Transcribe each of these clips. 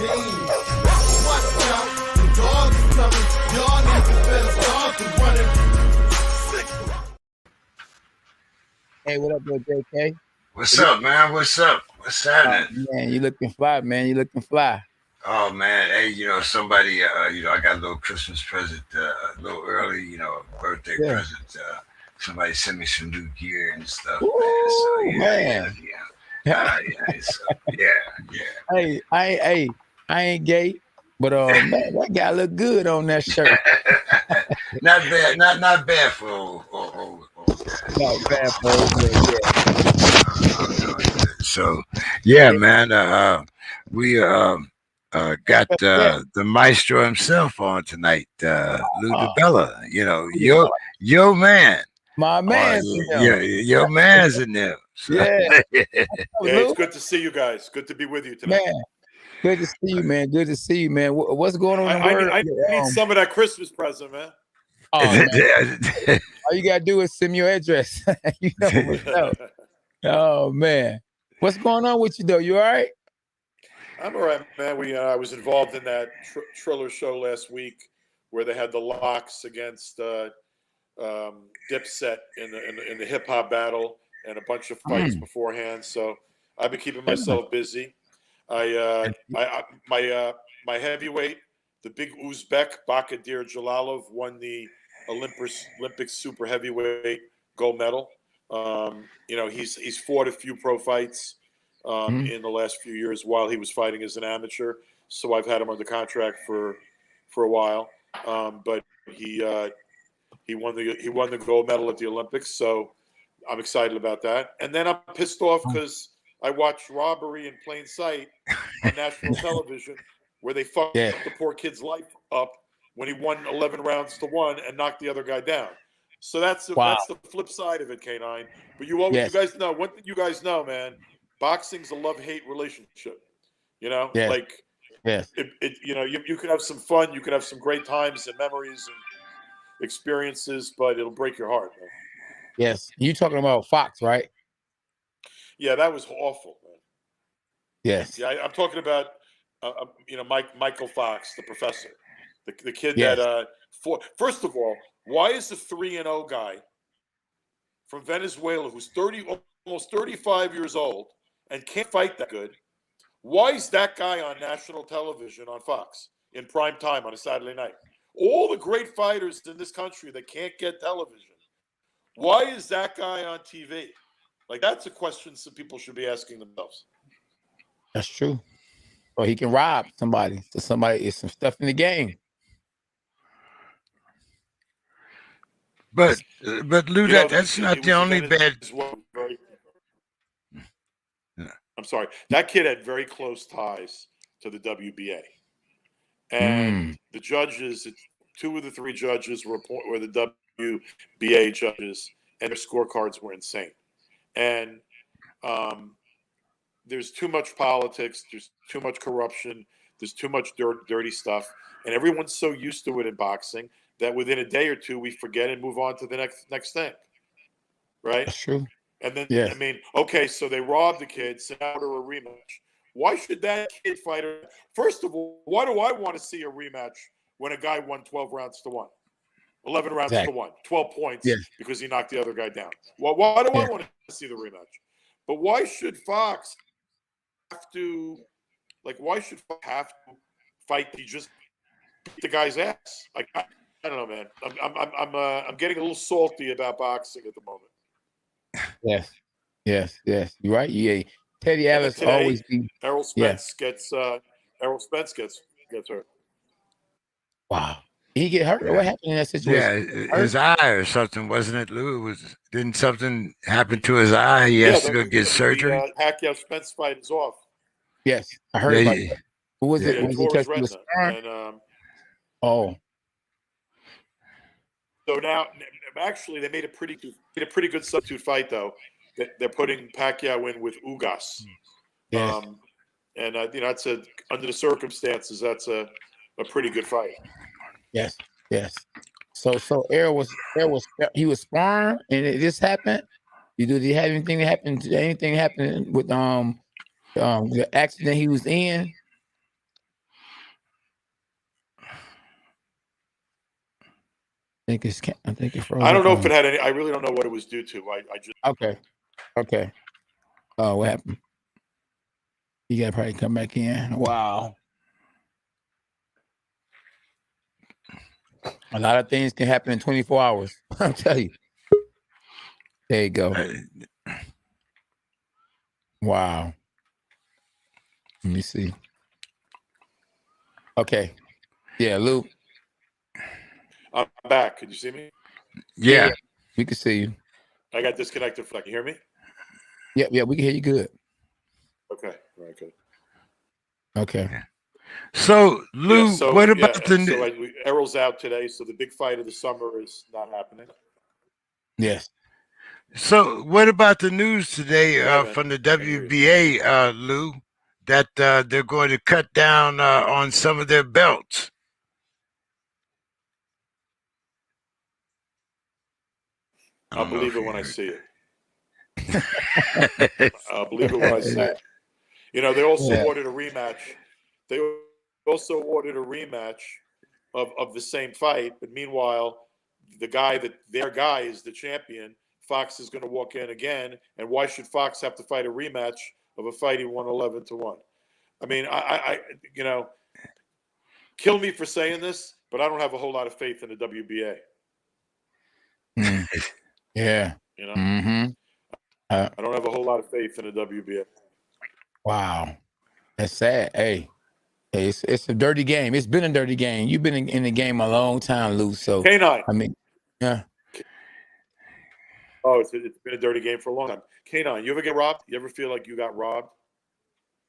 team. Watch out, the Dawg is coming. Y'all niggas better start to running. Hey, what up, there, JK? What's up, man? What's up? What's happening? Man, you looking fly, man. You looking fly. Oh man, hey, somebody, I got a little Christmas present a little early, birthday present. Somebody sent me some new gear and stuff, Ooh, man. So, Hey, I ain't gay, but man, that guy look good on that shirt. Not bad, not bad for old guys. Not bad for old guys, So yeah, man, we got the maestro himself on tonight, Lou DiBella. Your man. My man. Your man's in there. So. Yeah. It's good to see you guys. Good to be with you tonight. Man, good to see you, man. Good to see you, man. What's going on? I need some of that Christmas present, man. Oh, man. All you gotta do is send me your address. You know what's up. Oh man, what's going on with you though? You all right? I'm all right, man. I was involved in that Triller show last week where they had the Locks against Dipset in the hip hop battle and a bunch of fights beforehand. So I've been keeping myself busy. My heavyweight, the big Uzbek Bakadir Jalalov, won the Olympic super heavyweight gold medal. He's fought a few pro fights in the last few years while he was fighting as an amateur. So I've had him under contract for a while. But he won the gold medal at the Olympics. So I'm excited about that. And then I'm pissed off because I watched robbery in plain sight on national television where they fucked the poor kid's life up when he won 11 rounds to 1 and knocked the other guy down. So that's the flip side of it, K9. But you guys know, one thing you guys know, man, boxing's a love-hate relationship. You could have some fun, you could have some great times and memories and experiences, but it'll break your heart, man. Yes. You talking about Fox, right? Yeah, that was awful, man. Yes. Yeah, I'm talking about Michael Fox, the professor. The kid that first of all, why is the 3-0 guy from Venezuela who's almost 35 years old and can't fight that good? Why is that guy on national television on Fox in prime time on a Saturday night? All the great fighters in this country that can't get television. Why is that guy on TV? Like, that's a question some people should be asking themselves. That's true. Or he can rob somebody. So somebody is some stuff in the game. But Lou, that's not the only bad. I'm sorry. That kid had very close ties to the WBA, and the judges, 2 of the 3 judges were the WBA judges, and their scorecards were insane. And there's too much politics. There's too much corruption. There's too much dirty stuff, and everyone's so used to it in boxing that within a day or two we forget and move on to the next thing, right? That's true. And then okay, so they robbed the kid, so now to a rematch. Why should that kid fight? First of all, why do I want to see a rematch when a guy won 12 rounds to 1, 11 rounds to 1, 12 points because he knocked the other guy down? Well, why do I want to see the rematch? But why should Fox have to? Why should Fox have to fight? He just beat the guy's ass. I don't know, man. I'm getting a little salty about boxing at the moment. Yes. You're right. Yeah. Teddy Atlas today, always be. Errol Spence gets hurt. Wow. He get hurt? What happened in that situation? Yeah, his eye or something, wasn't it, Lou? Didn't something happen to his eye? He has to go get surgery. The Pacquiao Spence fight is off. Yes, I heard about that. Who was it? Was it his retina? So now, actually, they made a pretty good substitute fight, though. They're putting Pacquiao in with Ugas. Yes. That's under the circumstances, that's a pretty good fight. Yes. So Errol was sparring and it just happened. Did he have anything that happened? Anything happened with the accident he was in? think it's frozen. I don't know if it had any. I really don't know what it was due to. I just okay. Oh, what happened? You gotta probably come back in. Wow. A lot of things can happen in 24 hours. I'll tell you. There you go. Wow. Let me see. Okay. Yeah, Lou. I'm back. Can you see me? Yeah. We can see you. I got disconnected. Can you hear me? Yeah, we can hear you good. Okay. All right, good. Okay. So, Lou, what about Errol's out today, so the big fight of the summer is not happening. Yes. So, what about the news today from the WBA, Lou, that they're going to cut down on some of their belts? I'll believe it when I see it. I'll believe it when I see it. You know, they also ordered a rematch. They also ordered a rematch of the same fight, but meanwhile, their guy is the champion. Fox is going to walk in again, and why should Fox have to fight a rematch of a fight he won 11-1? I mean, I you know, kill me for saying this, but I don't have a whole lot of faith in the WBA. Yeah. You know, I don't have a whole lot of faith in the WBA. Wow, that's sad. Hey, it's a dirty game. It's been a dirty game. You've been in the game a long time, Lou. So K9. I mean, yeah. Oh, it's been a dirty game for a long time. K9, you ever get robbed? You ever feel like you got robbed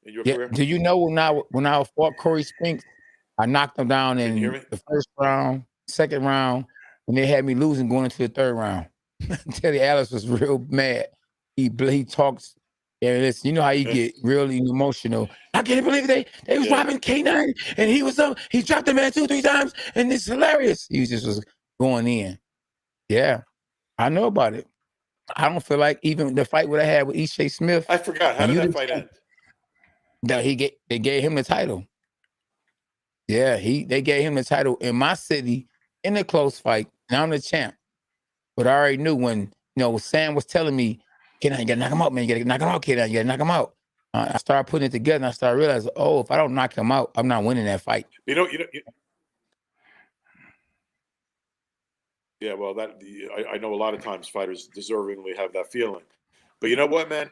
in your career? Do you know when I fought Corey Spinks, I knocked him down in the first round, second round, and they had me losing going into the third round. Teddy Alice was real mad. He talks, and listen, you know how you get really emotional. I can't believe they was robbing K9, and he was up. He dropped the man 2-3 times, and it's hilarious. He just was going in. Yeah, I know about it. I don't feel like even the fight what I had with Ishe Smith. I forgot. How did that fight end? That they gave him the title. Yeah, they gave him the title in my city in a close fight. Now I'm the champ. But I already knew when, Sam was telling me, Kid, you gotta knock him out, man. You gotta knock him out, Kid. You gotta knock him out. I started putting it together and I started realizing, if I don't knock him out, I'm not winning that fight. Yeah, well, I know a lot of times fighters deservingly have that feeling. But you know what, man?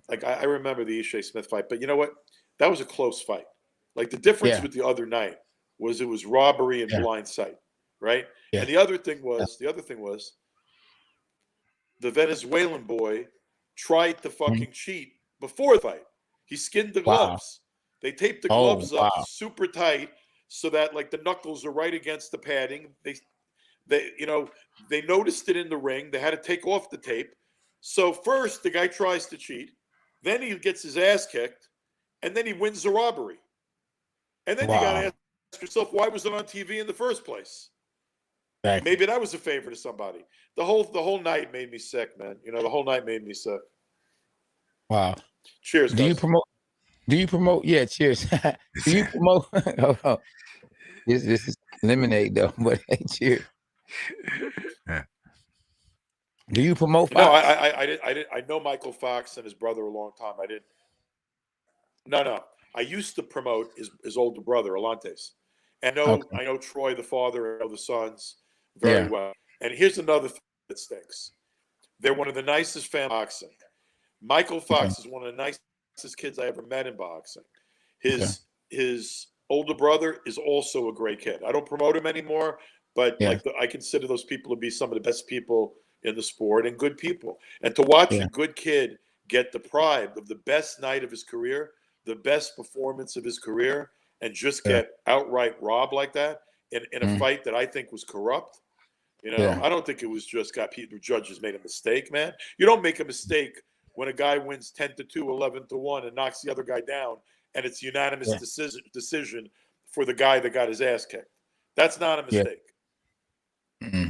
Like, I remember the Ishe Smith fight, but you know what? That was a close fight. Like, the difference with the other night was it was robbery and blind sight, right? Yeah. And the other thing was, the Venezuelan boy tried to fucking cheat before the fight. He skinned the gloves. They taped the gloves up super tight so that, like, the knuckles are right against the padding. They noticed it in the ring. They had to take off the tape. So first the guy tries to cheat, then he gets his ass kicked, and then he wins the robbery. And then you got to ask yourself, why was it on TV in the first place? Exactly. Maybe that was a favor to somebody. The whole night made me sick, man. The whole night made me sick. Wow. Cheers, guys. Do you promote? Yeah, cheers. Do you promote? This is lemonade though, but hey, cheers. Do you promote Fox? No, I know Michael Fox and his brother a long time. I didn't. No. I used to promote his older brother, Alantes. And I know Troy, the father, I know the sons very well. And here's another thing that stinks. They're one of the nicest fans boxing. Michael Fox is one of the nicest kids I ever met in boxing. His older brother is also a great kid. I don't promote him anymore, but I consider those people to be some of the best people in the sport and good people. And to watch a good kid get deprived of the best night of his career, the best performance of his career, and just get outright robbed like that in a fight that I think was corrupt. I don't think it was just judges made a mistake, man. You don't make a mistake when a guy wins 10-2, 11-1, and knocks the other guy down, and it's unanimous decision for the guy that got his ass kicked. That's not a mistake.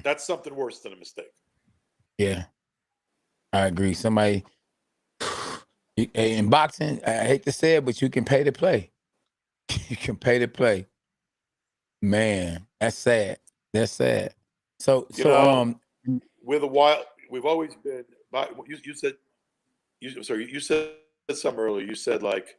That's something worse than a mistake. Yeah, I agree. Somebody in boxing, I hate to say it, but you can pay to play. You can pay to play. Man, that's sad. That's sad. So You so know, we're the wild. We've always been. You said you said something earlier. You said like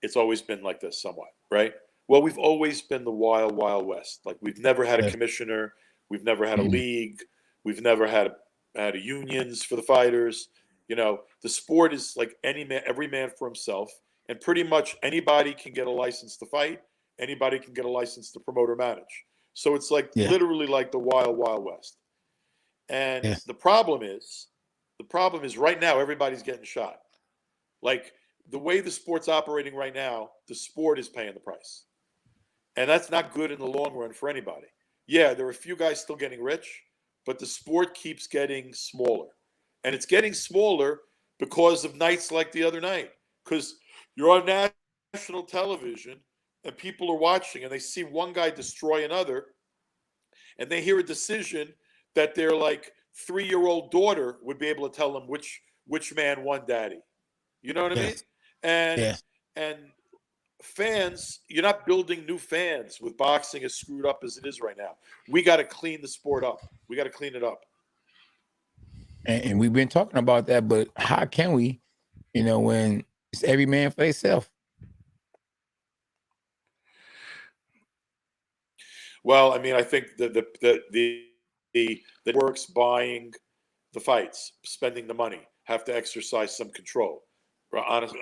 it's always been like this, somewhat, right? Well, we've always been the wild, wild west. Like we've never had a commissioner. We've never had a league. We've never had unions for the fighters. You know, the sport is like every man for himself, and pretty much anybody can get a license to fight. Anybody can get a license to promote or manage. So it's like literally like the wild, wild west. And the problem is right now everybody's getting shot. Like the way the sport's operating right now, the sport is paying the price. And that's not good in the long run for anybody. Yeah, there are a few guys still getting rich, but the sport keeps getting smaller. And it's getting smaller because of nights like the other night. Because you're on national television and people are watching and they see one guy destroy another and they hear a decision that their like 3-year-old daughter would be able to tell them which man won daddy. You know what I mean? And fans, you're not building new fans with boxing as screwed up as it is right now. We got to clean the sport up. We got to clean it up. And we've been talking about that, but how can we, when it's every man for himself? Well, I mean, I think the works buying the fights, spending the money, have to exercise some control. Honestly,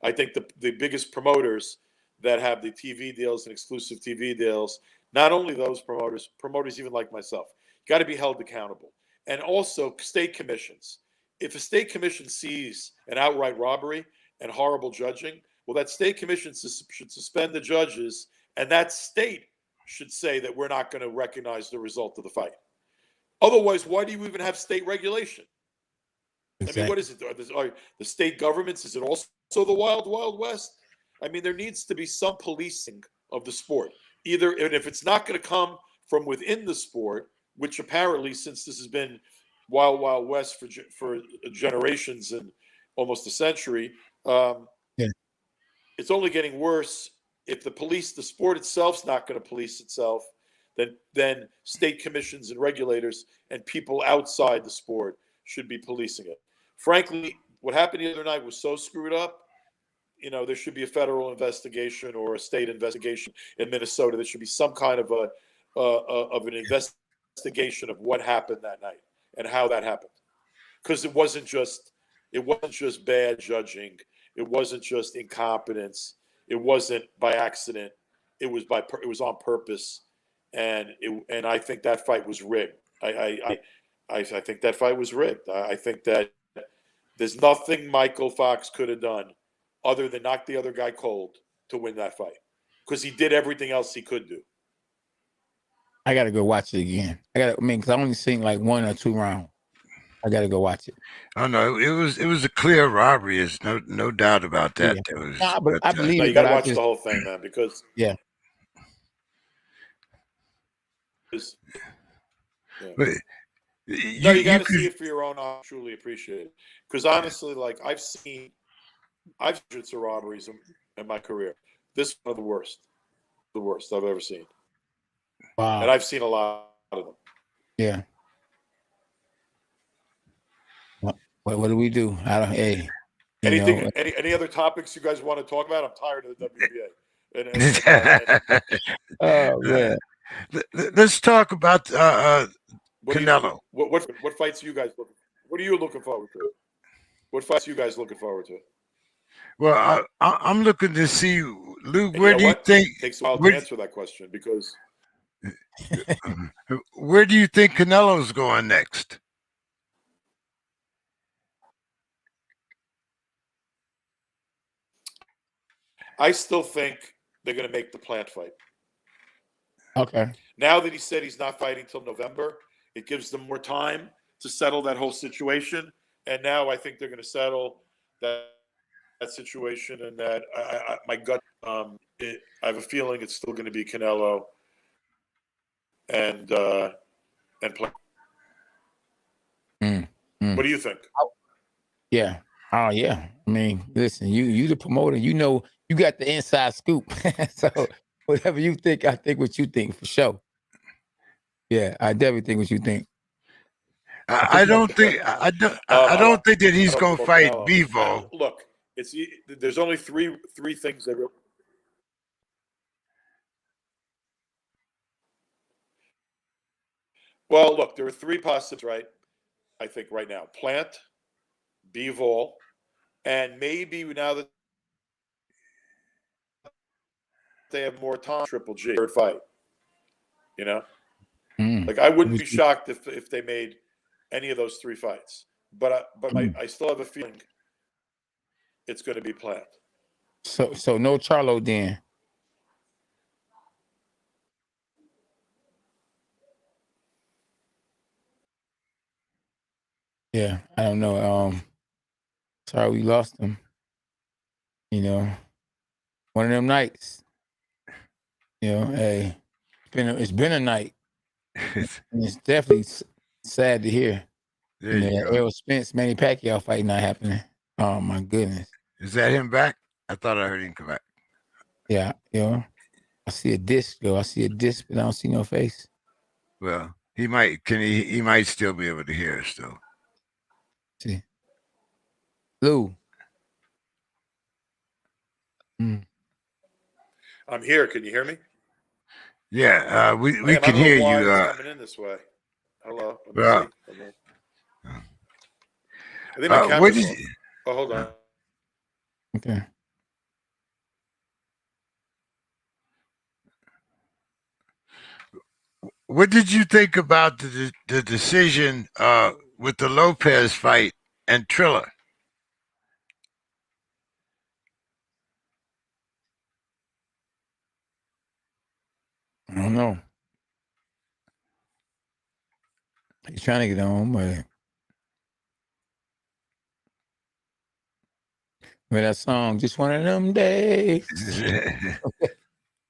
I think the biggest promoters that have the TV deals and exclusive TV deals, not only those promoters even like myself, got to be held accountable. And also state commissions. If a state commission sees an outright robbery and horrible judging, well, that state commission should suspend the judges, and that state should say that we're not going to recognize the result of the fight. Otherwise, why do you even have state regulation? Exactly. I mean, what is it? Are the state governments, is it also the wild, wild west? I mean, there needs to be some policing of the sport. Either, and if it's not going to come from within the sport, which apparently, since this has been wild, wild west for generations and almost a century, it's only getting worse. If the sport itself's not going to police itself, then state commissions and regulators and people outside the sport should be policing it. Frankly, what happened the other night was so screwed up. There should be a federal investigation or a state investigation in Minnesota. There should be some kind of an investigation of what happened that night and how that happened. Because it wasn't just bad judging. It wasn't just incompetence. It wasn't by accident. It was on purpose, and I think that fight was rigged. I think that fight was rigged. I think that there's nothing Michael Fox could have done other than knock the other guy cold to win that fight, because he did everything else he could do. I got to go watch it again. Because I only seen like 1 or 2 rounds. I got to go watch it. Oh no, it was a clear robbery. There's no doubt about that. Yeah. But I believe you got to watch the whole thing, man, because But you got to see it for your own eyes. Truly appreciate it, because honestly, like I've seen hundreds of robberies in my career. This is one of the worst I've ever seen. Wow. And I've seen a lot of them. Yeah. What do we do? Any other topics you guys want to talk about? I'm tired of the WBA. Let's talk about Canelo. What fights are you guys looking? What are you looking forward to? What fights are you guys looking forward to? Well, I'm looking to see, Luke. Where do you think? It takes a while to answer that question, because where do you think Canelo's going next? I still think they're going to make the Plant fight. Okay. Now that he said he's not fighting till November, it gives them more time to settle that whole situation. And now I think they're going to settle that situation, and that my gut, I have a feeling it's still going to be Canelo and Plant. What do you think? Yeah. Oh yeah. I mean, listen, you the promoter, you got the inside scoop. So whatever you think, I think what you think for sure. Yeah, I definitely think what you think. I don't think that he's going to fight Bivol. Look, there's only three things that. Well, look, there are three possibilities, right? I think right now, Plant, Bivol, and maybe now that they have more time, Triple G, third fight. You know, like I wouldn't be shocked if they made any of those three fights, but I still have a feeling it's going to be Plant. So no Charlo then. Yeah, I don't know. Sorry we lost him. You know, one of them nights. You know, hey, it's been a night. And it's definitely sad to hear. There you go. Errol Spence, Manny Pacquiao fight not happening. Oh my goodness. Is that him back? I thought I heard him come back. Yeah, you know, I see a disc though. I see a disc, but I don't see no face. Well, he might still be able to hear us though. See, Lou. I'm here. Can you hear me? Yeah, we can hear you. Coming in this way. Hello. Well, I think my camera's off. Oh, hold on. Okay. What did you think about the decision with the Lopez fight and Triller? I don't know. He's trying to get on, but with that song, just one of them days.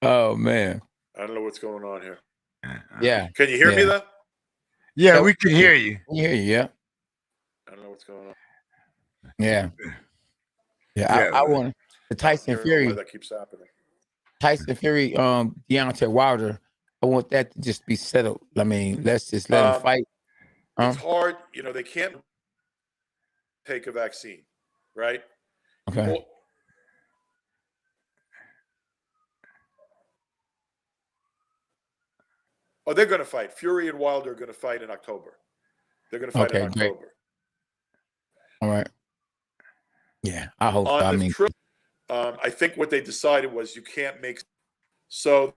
Oh man. I don't know what's going on here. Yeah. Can you hear me though? Yeah, we can hear you. We hear you, yeah. I don't know what's going on. Yeah. Yeah, I want the Tyson Fury. That keeps happening. Tyson Fury, Deontay Wilder. I want that to just be settled. I mean, let's just let him fight. It's hard, you know. They can't take a vaccine, right? Okay. Oh, they're going to fight. Fury and Wilder are going to fight in October. They're going to fight in October. Great. All right. Yeah, I hope. I think what they decided was you can't make. So,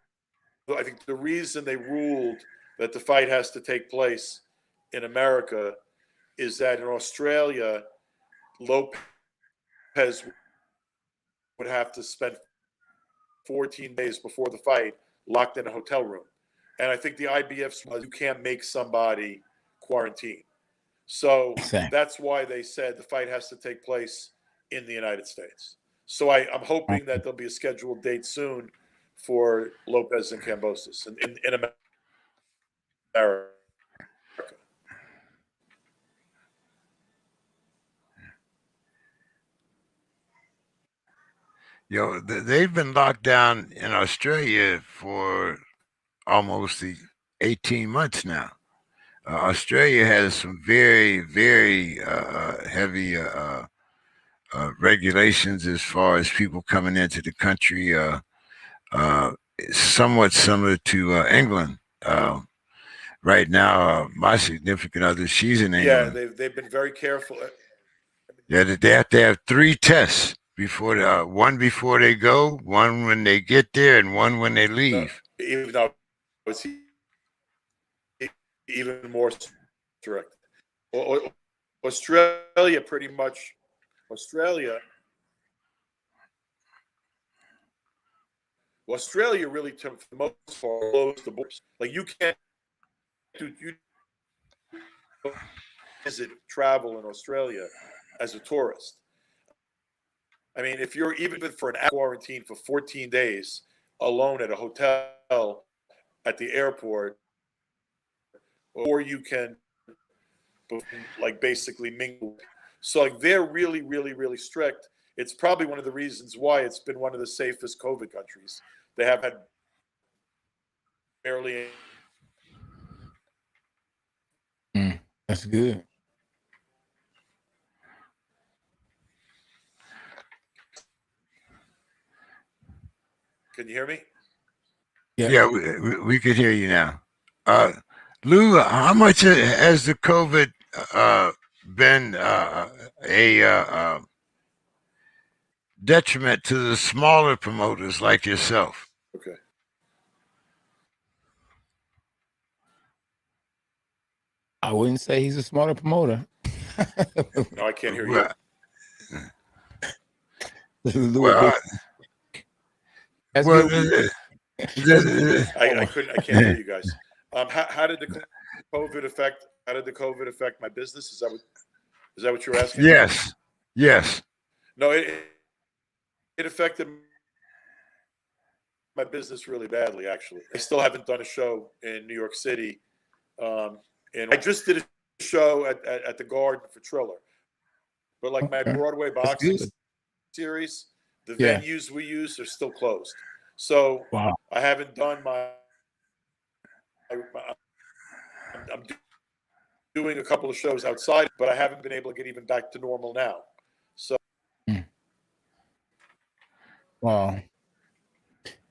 I think the reason they ruled that the fight has to take place in America is that in Australia, Lopez would have to spend 14 days before the fight locked in a hotel room. And I think the IBF, you can't make somebody quarantine. So that's why they said the fight has to take place in the United States. So I'm hoping that there'll be a scheduled date soon for Lopez and Kambosos in America. Yo, they've been locked down in Australia for almost 18 months now. Australia has some very, very heavy regulations as far as people coming into the country. Somewhat similar to England. Right now, my significant other, she's in England. Yeah, they've been very careful. Yeah, they have to have 3 tests before one before they go, one when they get there, and one when they leave. Even though it's even more strict. Australia pretty much. Australia really, for the most part, closed the borders. Like you can't visit travel in Australia as a tourist. I mean, if you're even for an quarantine for 14 days alone at a hotel at the airport, or you can like basically mingle. So like they're really, really, really strict. It's probably one of the reasons why it's been one of the safest COVID countries. They have had barely That's good. Can you hear me? Yeah, we could hear you now. Lou, how much has the COVID been a detriment to the smaller promoters like yourself? Okay. I wouldn't say he's a smarter promoter. No, I can't hear you. Well, That's well, good. I can't hear you guys. How did the COVID affect? How did the COVID affect my business? Is that what you're asking? yes, yes. No, it affected my business really badly. Actually, I still haven't done a show in New York City, and I just did a show at the Garden for Triller. But like my Broadway boxing series, the venues we use are still closed. So I haven't done I'm doing a couple of shows outside, but I haven't been able to get even back to normal now. So, wow.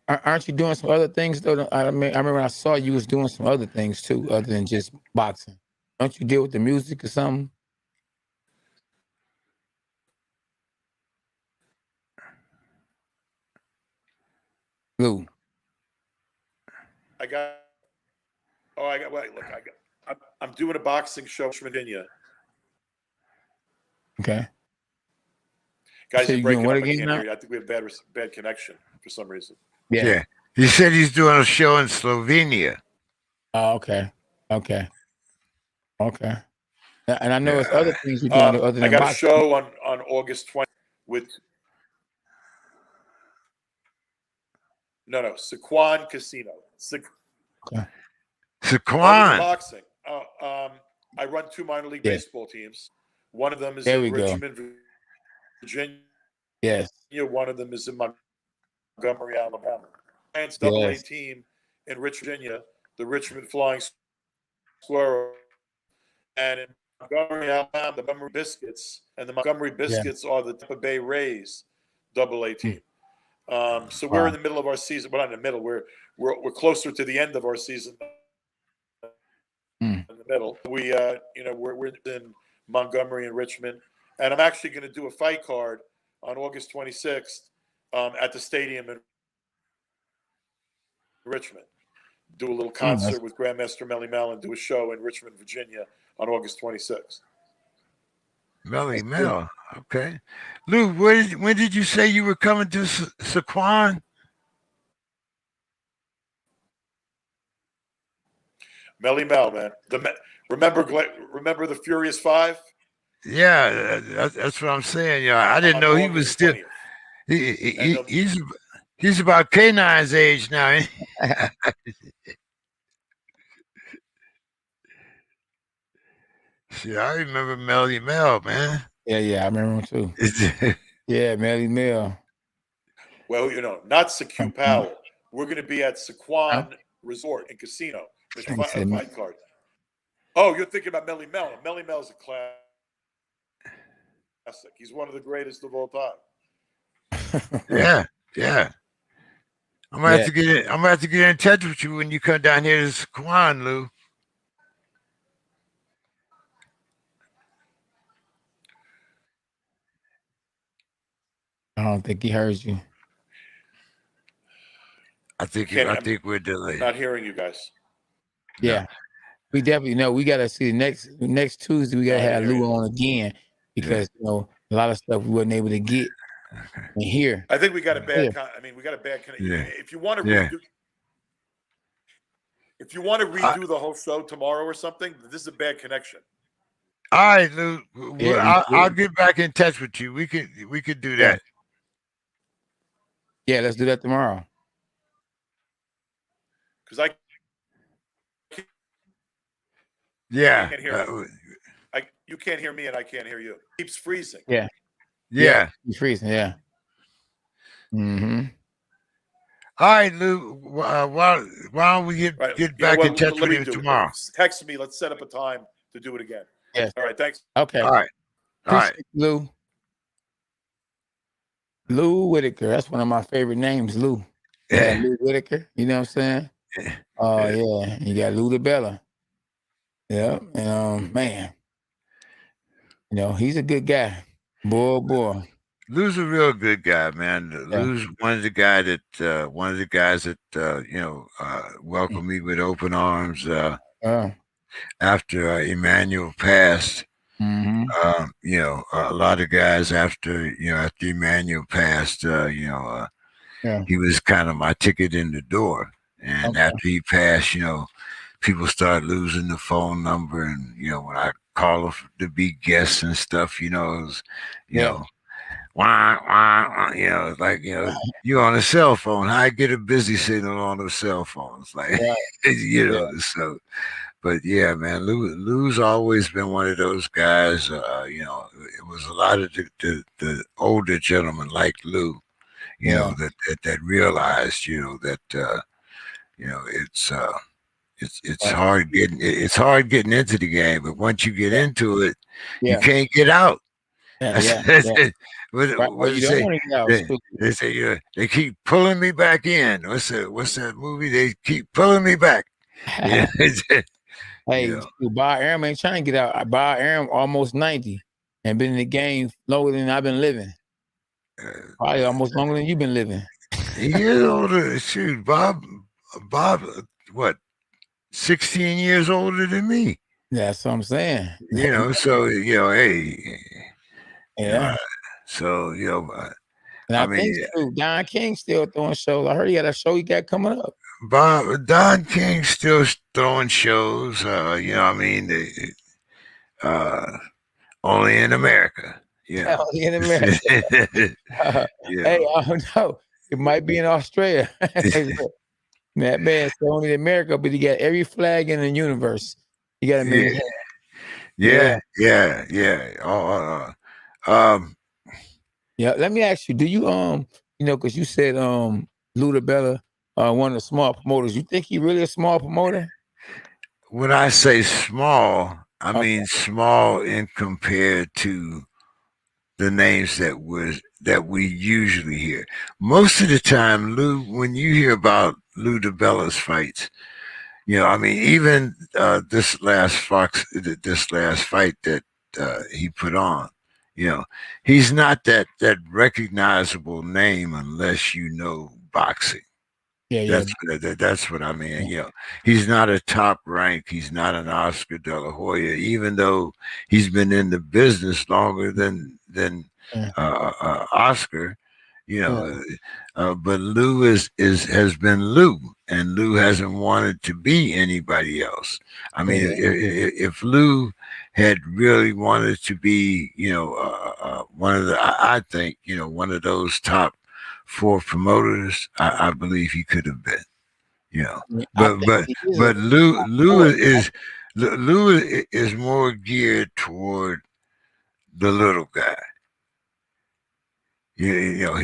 Aren't you doing some other things though? I mean, I remember when I saw you was doing some other things too, other than just boxing. Don't you deal with the music or something? Lou. I'm doing a boxing show in Virginia. Okay. Guys, so you're breaking up. I can't now? hear you. I think we have bad connection for some reason. Yeah. He said he's doing a show in Slovenia. Oh, okay. Okay. And I know it's other things you're doing other than I got boxing. a show on August 20th with Sequan Casino. Sequan. Boxing. I run 2 minor league baseball teams. One of them is in Richmond, Virginia. Yes. One of them is in Montgomery, Alabama. And double-A team in Virginia, the Richmond Flying Squirrel. And in Montgomery, Alabama, the Montgomery Biscuits. And the Montgomery Biscuits are the Tampa Bay Rays double-A team. So we're in the middle of our season. We're not in the middle. We're closer to the end of our season. In the middle, we're in Montgomery and Richmond, and I'm actually going to do a fight card on August 26th at the stadium in Richmond. Do a little concert with Grandmaster Melly Mel and do a show in Richmond, Virginia on August 26th. Melly Mel, okay. Lou, when did you say you were coming to Sequan? Melly Mel, man. Remember the Furious Five? Yeah, that's what I'm saying. Yeah, I didn't know he was still. He's about K9's age now. See, I remember Melly Mel, man. Yeah, I remember him too. Yeah, Melly Mel. Well, not Secu Powell. We're going to be at Sequan Resort and Casino. Fight card. Oh, you're thinking about Melly Mel. Melly Mel's a classic. He's one of the greatest of all time. Yeah. I'm gonna have to get in touch with you when you come down here to Sequan, Lou. I don't think he heard you. I think we're delayed. Not hearing you guys. Yeah. We definitely know we gotta see next Tuesday. We gotta have Lou on again because a lot of stuff we wasn't able to get and hear. I think we got a bad. We got a bad connection. Yeah. If you want to redo the whole show tomorrow or something, this is a bad connection. All right, Lou. I'll get back in touch with you. We could do that. Yeah, let's do that tomorrow. Because Yeah. You can't hear me and I can't hear you. It keeps freezing. Yeah. It's freezing. Yeah. Mm-hmm. All right, Lou. Why don't we get back in touch with you tomorrow? Text me. Let's set up a time to do it again. Yes. All right. Thanks. Okay. All right. All right. Appreciate you, Lou Whitaker. That's one of my favorite names, Lou. Yeah, Lou Whitaker. You know what I'm saying? Oh yeah. You got Lou DeBella. Yeah. And man, you know, he's a good guy. Boy. Lou's a real good guy, man. Yeah. Lou's one of the guys that welcomed me with open arms after Emmanuel passed. Mm-hmm. You know, a lot of guys after Emmanuel passed, he was kind of my ticket in the door. And after he passed, you know, people started losing the phone number, and you know, when I call them to be guests and stuff, you know, it was, you know, wah, wah, wah, you know, like, you know, you on a cell phone. How I get a busy signal on those cell phones, like, you know, so. But yeah, man, Lou's always been one of those guys. You know, it was a lot of the older gentlemen like Lou, you know, that realized, you know, that you know, it's hard getting into the game, but once you get into it, you can't get out. What You don't want to get out. They say they keep pulling me back in. What's that movie? They keep pulling me back. Yeah. Hey, you know. Bob Arum ain't trying to get out. Bob Arum almost 90 and been in the game longer than I've been living. Probably almost longer than you've been living. Years older. Shoot, Bob, what, 16 years older than me. That's what I'm saying. You know, so, you know, hey. Yeah. So, you know, and I think Don King still throwing shows. I heard he got a show he got coming up. Don King still throwing shows. You know, I mean, only in America. Yeah, only in America. Hey, I don't know. It might be in Australia. That man's only in America, but he got every flag in the universe. He got him in his hand. Yeah. Yeah. Let me ask you: do you you know, because you said Lou DeBella, one of the small promoters. You think he really a small promoter? When I say small, I mean small in compared to the names that we usually hear. Most of the time, Lou, when you hear about Lou DeBella's fights, you know, I mean, even this last fight that he put on, you know, he's not that recognizable name unless you know boxing. That's what I mean. You know, he's not a top rank. He's not an Oscar De La Hoya, even though he's been in the business longer than Oscar. You know, but Lou has been Lou, and Lou hasn't wanted to be anybody else. I mean, if Lou had really wanted to be, you know, one of the, I think, you know, one of those top 4 promoters, I believe he could have been, you know. But Lou is more geared toward the little guy. You know,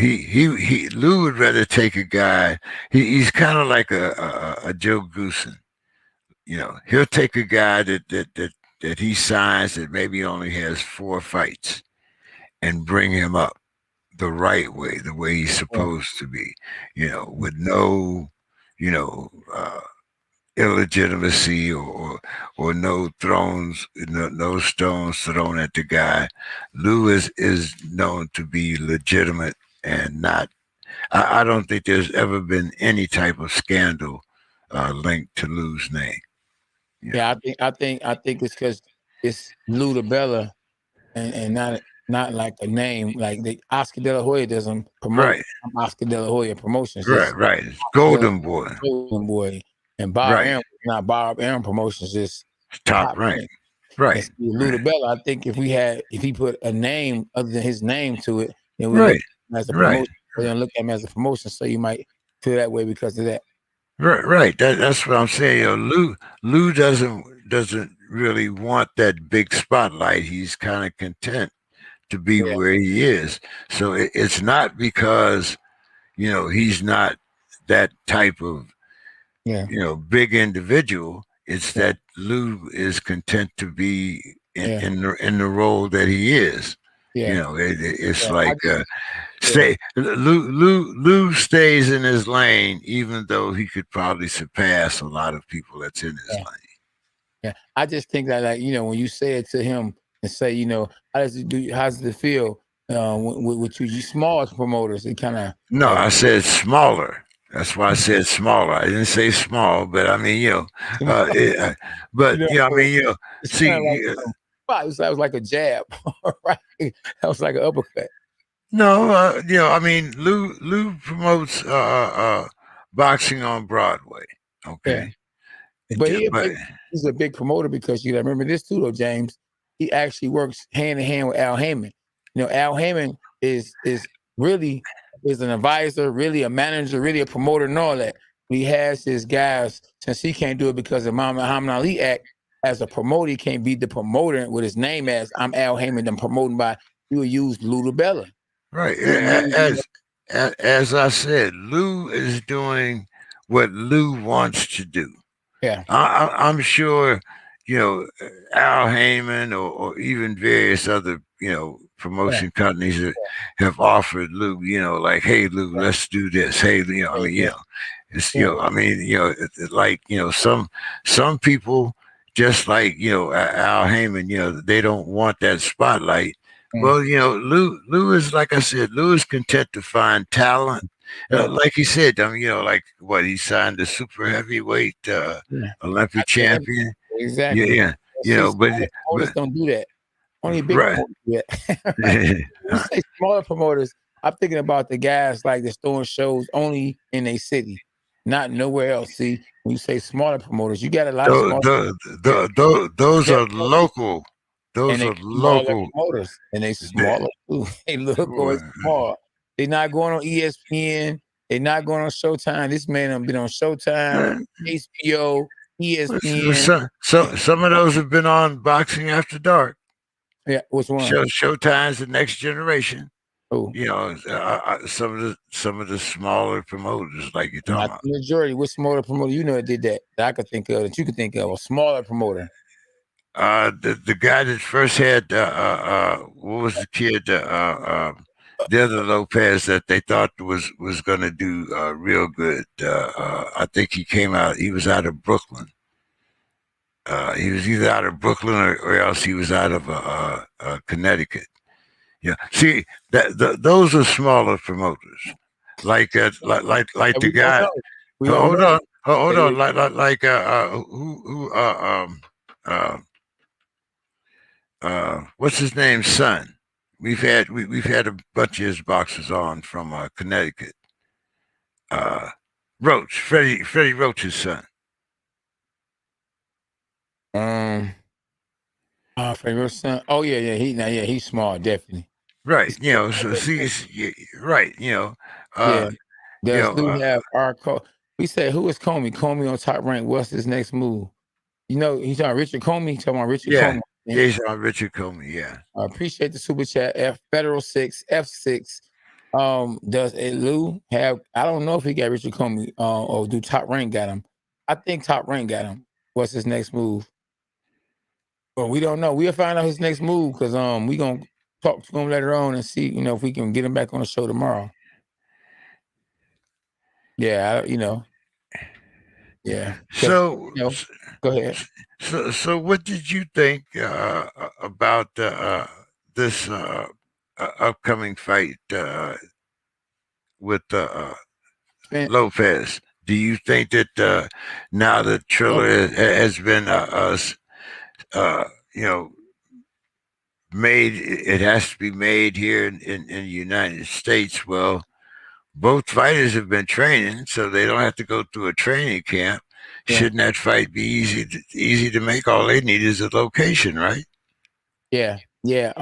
Lou would rather take a guy. He's kind of like a Joe Goosen. You know, he'll take a guy that he signs that maybe only has 4 fights, and bring him up the right way, the way he's supposed to be, you know, with no, you know, illegitimacy or no stones thrown at the guy. Lou is known to be legitimate and not. I don't think there's ever been any type of scandal linked to Lou's name. Yeah, I think it's because it's Lou DeBella and not like a name like the Oscar De La Hoya doesn't promote Oscar De La Hoya Promotions. Right. Golden Boy. And Bob Arum, not Bob Arum Promotions, is top rank. Right. Lou DeBella, I think if he put a name other than his name to it, then we look at him as a promotion. We don't look at him as a promotion, so you might feel that way because of that. Right. That's what I'm saying. You know, Lou doesn't really want that big spotlight. He's kind of content to be where he is. So it's not because, you know, he's not that type of, you know, big individual. It's that Lou is content to be Yeah. in the role that he is. Yeah. You know, it's Yeah. like Lou stays in his lane, even though he could probably surpass a lot of people that's in his lane. Yeah, I just think that, like, when you say it to him and say, how's it feel with you small promoters? It kind of No, I said smaller. That's why I said smaller. I didn't say small, but I mean, but I mean, it's see, kind of like that was like a jab, right? That was like an uppercut. no, I mean, Lou promotes boxing on Broadway. Okay, But he's a big promoter because you remember this too, though, James. He actually works hand in hand with Al Heyman. Al Heyman is really an advisor, really a manager, really a promoter, and all that. He has his guys, since he can't do it because of Muhammad Ali Act. As a promoter, he can't be the promoter with his name as I'm Al Heyman. I'm promoting by you will use Lou DiBella. Right. As I said, Lou is doing what Lou wants to do. Yeah. I'm sure, Al Heyman or even various other, promotion companies that have offered Lou, like, hey, Lou, let's do this. Hey, I mean, it's, I mean, it's like, some people just like, Al Heyman, they don't want that spotlight. Well, Lou is, like I said, Lou is content to find talent. Like he said, I mean, like what he signed the super heavyweight Olympic champion. Exactly. Yeah. But promoters don't do that. Only big promoters do that. right. When you say smaller promoters, I'm thinking about the guys like that's throwing shows only in a city, not nowhere else. See, when you say smaller promoters, you got a lot of smaller. Those are local. Those are local promoters, and they smaller too. They look always small. They're not going on ESPN. They're not going on Showtime. This man have been on Showtime, HBO, ESPN. Some of those have been on Boxing After Dark. Yeah, which one? Showtime's The Next Generation. Oh, some of the smaller promoters, like you're talking about. The majority. Which smaller promoter that did that I could think of, that you could think of, a smaller promoter? The guy that first had what was the kid? The other Lopez that they thought was going to do real good. I think he came out. He was out of Brooklyn. He was either out of Brooklyn or else he was out of Connecticut. Yeah. See, those are smaller promoters, like the guy. Hold on. Like what's his name's son? We've had a bunch of his boxers on from Connecticut. Roach, Freddie Roach's son. Freddie Roach's son. Oh yeah, he's small, definitely. Right, so see, right, Does Lou have our we said, who is Comey? Comey on Top Rank. What's his next move? He's on Richard Comey. He's talking about Richard Comey. Yeah, he's on Richard Comey. Yeah. I appreciate the super chat. Federal 6 F6. Does Lou have? I don't know if he got Richard Comey or do Top Rank got him. I think Top Rank got him. What's his next move? Well, we don't know. We'll find out his next move because we gonna talk to him later on and see if we can get him back on the show tomorrow. Yeah, Yeah. So go ahead. So what did you think about this upcoming fight with Lopez? Do you think that now that Triller has been made, it has to be made here in the United States? Well, both fighters have been training, so they don't have to go through a training camp. Yeah. Shouldn't that fight be easy to make? All they need is a location, right? Yeah. I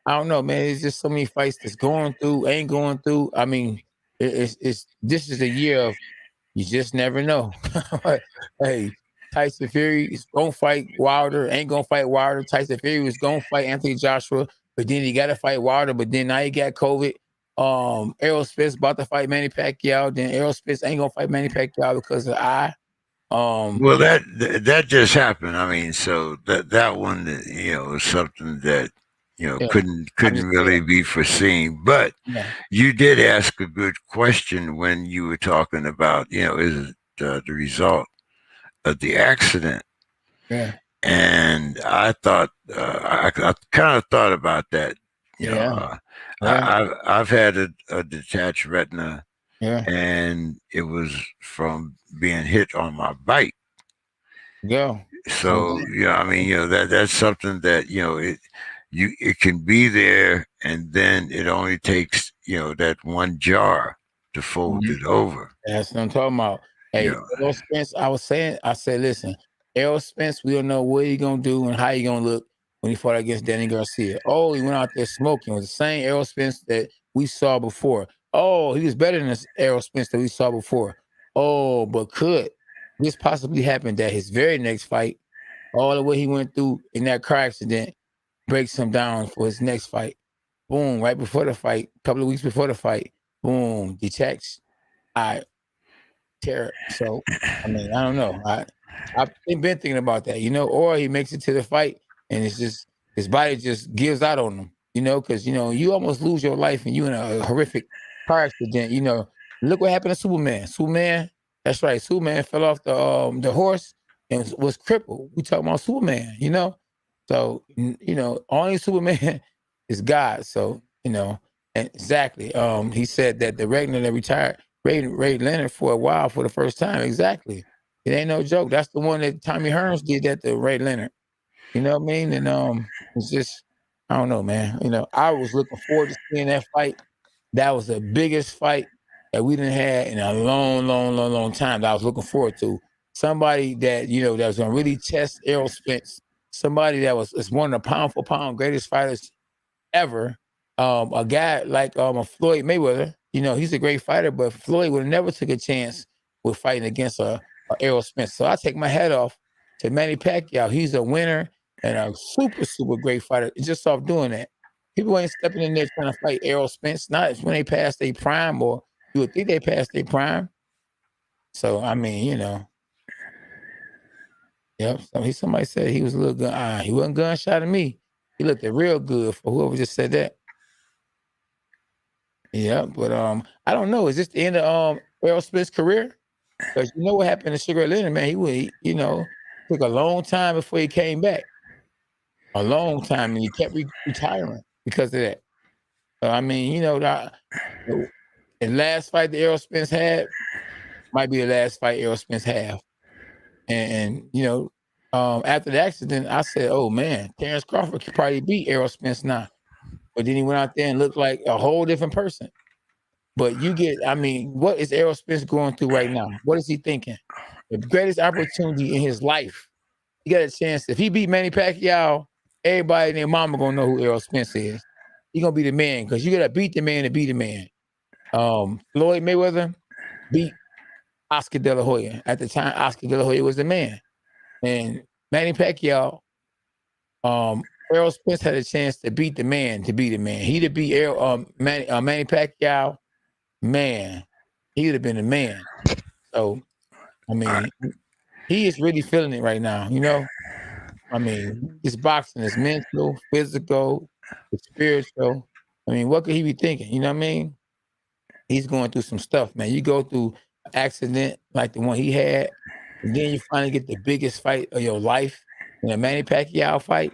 don't know, man. It's just so many fights that's going through, ain't going through. I mean, this is a year of you just never know. Hey, Tyson Fury is gonna fight Wilder, ain't gonna fight Wilder. Tyson Fury was gonna fight Anthony Joshua, but then he got to fight Wilder. But then now he got COVID. Errol Spence about to fight Manny Pacquiao. Then Errol Spence ain't gonna fight Manny Pacquiao because of the eye. Well, that just happened. I mean, so that one, is something that yeah, couldn't I'm just really saying. be foreseen. But Yeah, you did ask a good question when you were talking about, is it the result of the accident? yeah, And I thought, I kind of thought about that. yeah, yeah, I've had a detached retina, yeah, and it was from being hit on my bike. yeah. I'm So I mean, that's something that it can be there, and then it only takes that one jar to fold saying. it over. That's what I'm talking about. You Hey, know, Errol Spence, I said, listen, Errol Spence, we don't know what he gonna do and how he gonna look when he fought against Danny Garcia. Oh, he went out there smoking. It was the same Errol Spence that we saw before. Oh, he was better than this Errol Spence that we saw before. Oh, but could this possibly happen that his very next fight, all the way he went through in that car accident, breaks him down for his next fight? Boom, right before the fight, a couple of weeks before the fight, boom, detects. I terror. So, I mean, I don't know. I've been thinking about that, or he makes it to the fight and it's just his body just gives out on him, because you almost lose your life and you in a horrific car accident. Look what happened to Superman. Superman, that's right. Superman fell off the horse and was crippled. We talking about Superman. So only Superman is God. So and exactly. He said that the Regner that retired Ray Leonard for a while for the first time. Exactly. It ain't no joke. That's the one that Tommy Hearns did that to Ray Leonard. You know what I mean? And it's just I don't know, man. I was looking forward to seeing that fight. That was the biggest fight that we didn't have in a long, long, long, long time that I was looking forward to. Somebody that, that was gonna really test Errol Spence, somebody that is one of the pound for pound greatest fighters ever. A guy like a Floyd Mayweather, he's a great fighter, but Floyd would have never took a chance with fighting against a Errol Spence. So I take my hat off to Manny Pacquiao. He's a winner and a super, super great fighter. Just off doing that. People ain't stepping in there trying to fight Errol Spence. Not when they pass their prime, or you would think they passed their prime. So I mean, yep. Somebody said he was a little gun. He wasn't gunshot at me. He looked real good for whoever just said that. Yeah, but I don't know. Is this the end of Errol Spence' career? Because you know what happened to Sugar Ray Leonard, man. Took a long time before he came back. A long time, and he kept retiring because of that. So I mean, the last fight that Errol Spence had might be the last fight Errol Spence have. And after the accident, I said, "Oh man, Terrence Crawford could probably beat Errol Spence now." But then he went out there and looked like a whole different person. But what is Errol Spence going through right now? What is he thinking? The greatest opportunity in his life. He got a chance. If he beat Manny Pacquiao, everybody and their mama gonna know who Errol Spence is. He gonna be the man because you gotta beat the man to beat the man. Floyd Mayweather beat Oscar De La Hoya. At the time, Oscar De La Hoya was the man. And Manny Pacquiao, Errol Spence had a chance to beat the man to be the man. He'd have beat Manny Pacquiao. Man, he would have been a man. So, I mean, he is really feeling it right now, I mean, his boxing is mental, physical, it's spiritual. I mean, what could he be thinking? You know what I mean? He's going through some stuff, man. You go through an accident like the one he had, and then you finally get the biggest fight of your life in a Manny Pacquiao fight,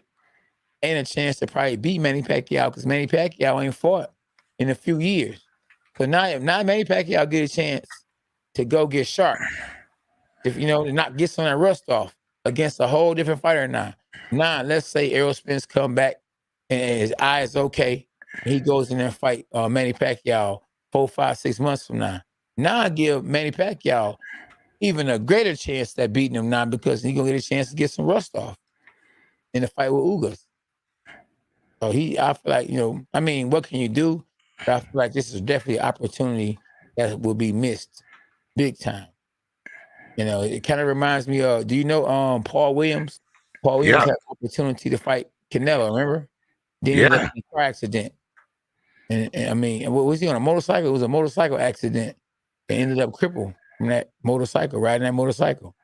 and a chance to probably beat Manny Pacquiao because Manny Pacquiao ain't fought in a few years. So now Manny Pacquiao get a chance to go get sharp. If to not get some of that rust off against a whole different fighter now. Now, let's say Errol Spence come back and his eye is okay, and he goes in there and fight Manny Pacquiao 4, 5, 6 months from now. Now I give Manny Pacquiao even a greater chance at beating him now because he's gonna get a chance to get some rust off in the fight with Ugas. So I feel like, what can you do? But I feel like this is definitely an opportunity that will be missed big time. It kind of reminds me of, do you know Paul Williams? Paul Williams yeah, had an opportunity to fight Canelo, remember? Then he ended up yeah. in a car accident. And what was he on a motorcycle? It was a motorcycle accident. He ended up crippled from that motorcycle, riding that motorcycle.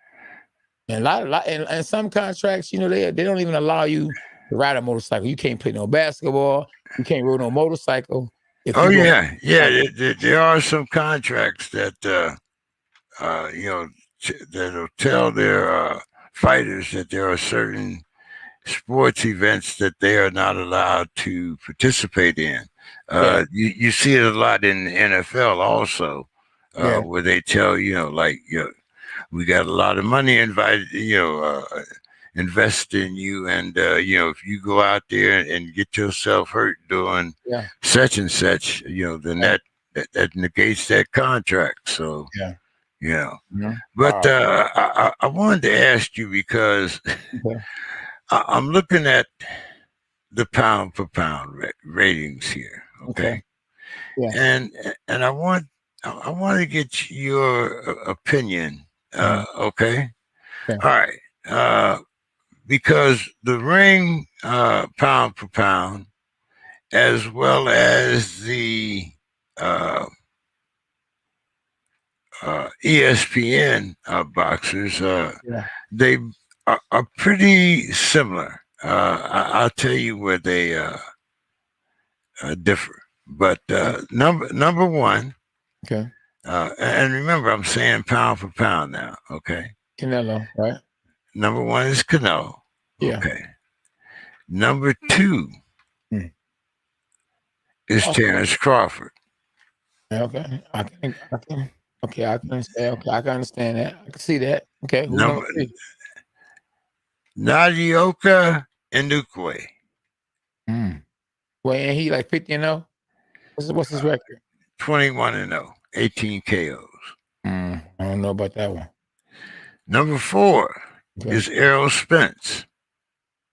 And and some contracts, they don't even allow you to ride a motorcycle. You can't play no basketball. You can't ride no motorcycle. If Oh you go, yeah, yeah. There are some contracts that that'll tell their fighters that there are certain sports events that they are not allowed to participate in. Yeah. You see it a lot in the NFL also, Yeah. where they tell we got a lot of money invest in you, and if you go out there and get yourself hurt doing Yeah. such and such, then that negates that contract. So Yeah. but Wow. I wanted to ask you because Okay. I'm looking at the pound for pound ratings here, okay? Yeah. And I want to get your opinion, okay? Okay. All right, because the ring pound for pound, as well as the ESPN boxers, Yeah. they are pretty similar. I'll tell you where they differ. But number one, Okay. and remember, I'm saying pound for pound now. Okay. Canelo, right? Number one is Canelo. Yeah. Okay. Number two is Terrence Crawford. Okay. Okay, I can understand. Okay, I can understand that. I can see that. Okay. Who's number three? Nadioka Ndukwe. Well, and he like 50-0. What's his record? 21-0, 18 KOs. I don't know about that one. Number four is Errol Spence.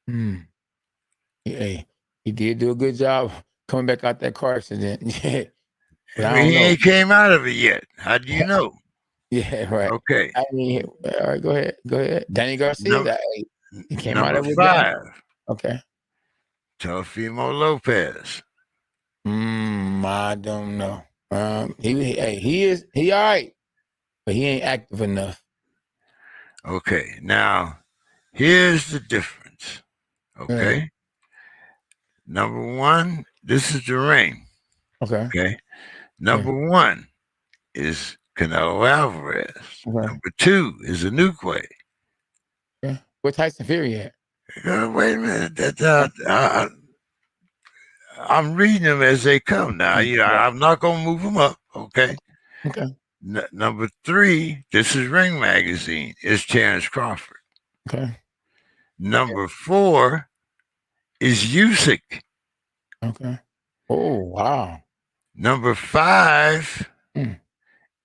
Hey, he did do a good job coming back out that car accident. But I mean, he ain't came out of it yet. How do you know? Yeah, right. Okay. I mean, all right, go ahead. Danny Garcia, he came out of it. Number five. Okay. Teofimo Lopez. I don't know. He all right, but he ain't active enough. Okay, now here's the difference. Okay. Number one, this is the ring. Okay. Number one is Canelo Alvarez. Number two is Ndukwe. Where Tyson Fury at? Wait a minute. I'm reading them as they come now. I'm not going to move them up. Okay. Number three, this is Ring Magazine, is Terrence Crawford. Okay. Number four is Usyk. Okay. Oh, wow. Number five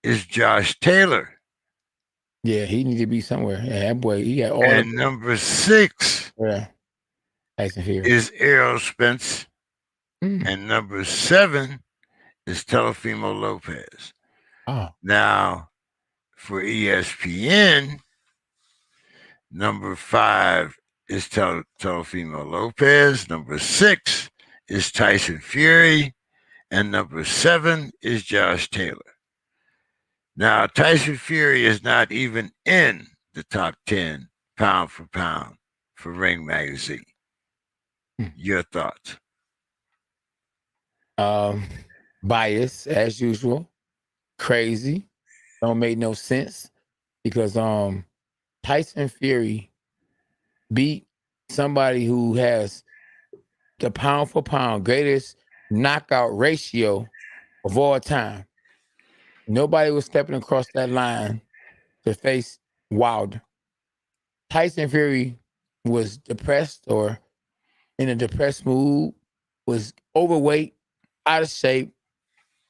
is Josh Taylor. Yeah, he need to be somewhere. Yeah, that boy, he got all. And number six is Errol Spence. And number seven is Teofimo Lopez. Now, for ESPN, number five is Teofimo Lopez. Number six is Tyson Fury. And number seven is Josh Taylor. Now, Tyson Fury is not even in the top 10 pound for pound for Ring Magazine. Your thoughts? Bias as usual. Crazy. Don't make no sense because Tyson Fury beat somebody who has the pound for pound greatest knockout ratio of all time. Nobody was stepping across that line to face Wilder. Tyson Fury was depressed or in a depressed mood, was overweight, out of shape,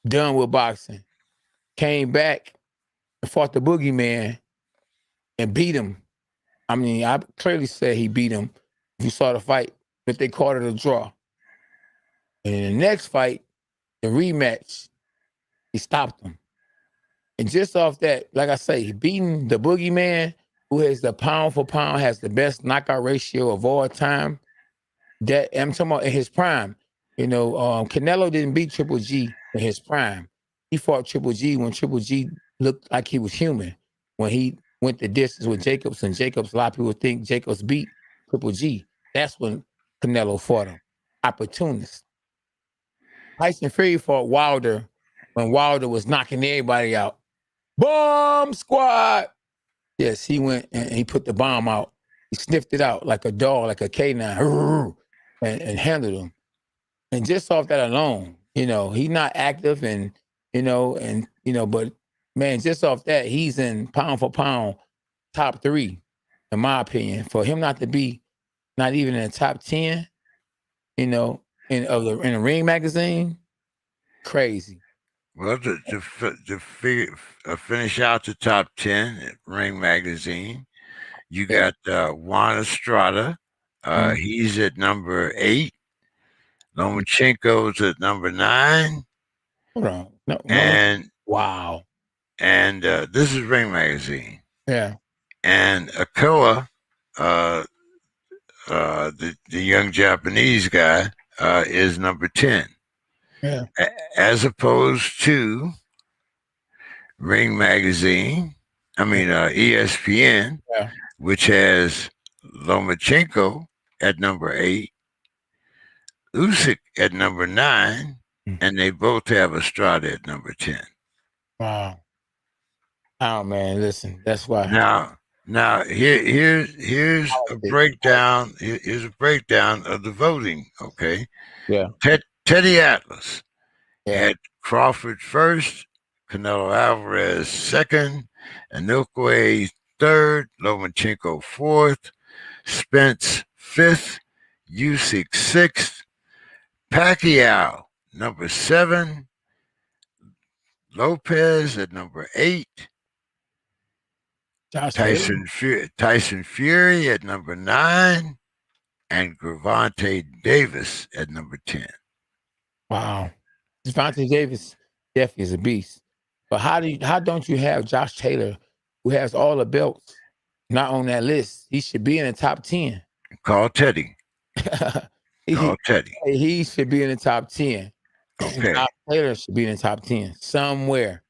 done with boxing. Came back and fought the boogeyman and beat him. I mean, I clearly said he beat him. If you saw the fight, but they called it a draw. And in the next fight, the rematch, he stopped him. And just off that, like I say, he beating the boogeyman, who has the pound for pound, has the best knockout ratio of all time. That I'm talking about in his prime. Canelo didn't beat Triple G in his prime. He fought Triple G when Triple G looked like he was human. When went the distance with Jacobs, and Jacobs, a lot of people think Jacobs beat Triple G. That's when Canelo fought him. Opportunist. Tyson Fury fought Wilder when Wilder was knocking everybody out. Bomb squad. Yes, he went and he put the bomb out. He sniffed it out like a dog, like a canine, and handled him. And just off that alone, he's not active but man, just off that, he's in pound for pound top 3, in my opinion. For him not to be not even in the top 10, in a Ring magazine, crazy. Well, to finish out the top 10 at Ring magazine, you got Juan Estrada. He's at number 8. Lomachenko's at number 9. Hold on. No, and wow. And this is Ring magazine. Yeah. And Akoa, the young Japanese guy, is number 10. Yeah. As opposed to Ring magazine, ESPN, which has Lomachenko at number 8, Usyk at number 9, and they both have Estrada at number 10. Wow. Oh man, listen, that's why. Now here's a breakdown. Here's a breakdown of the voting. Okay. Yeah. Teddy Atlas had Crawford first, Canelo Alvarez second, Inoue third, Lomachenko fourth, Spence fifth, Usyk sixth, Pacquiao number 7, Lopez at number 8, Tyson Fury at number 9, and Gervonta Davis at number 10. Wow, Gervonta Davis definitely is a beast. But how don't you have Josh Taylor, who has all the belts, not on that list? He should be in the top 10. Call Teddy. Teddy. He should be in the top 10. Okay. Josh Taylor should be in the top 10 somewhere.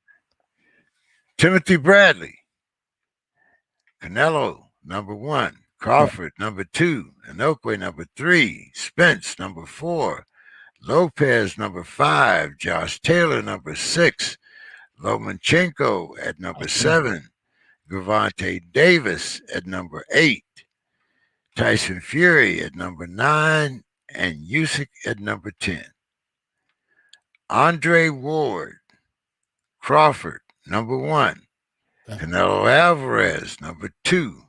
Timothy Bradley. Canelo, number 1. Crawford, number 2. Inoue, number 3. Spence, number 4. Lopez, number 5. Josh Taylor, number 6. Lomachenko at number 7. Gervonta Davis at number 8. Tyson Fury at number 9. And Usyk at number 10. Andre Ward, Crawford, number 1. Canelo Alvarez, number 2.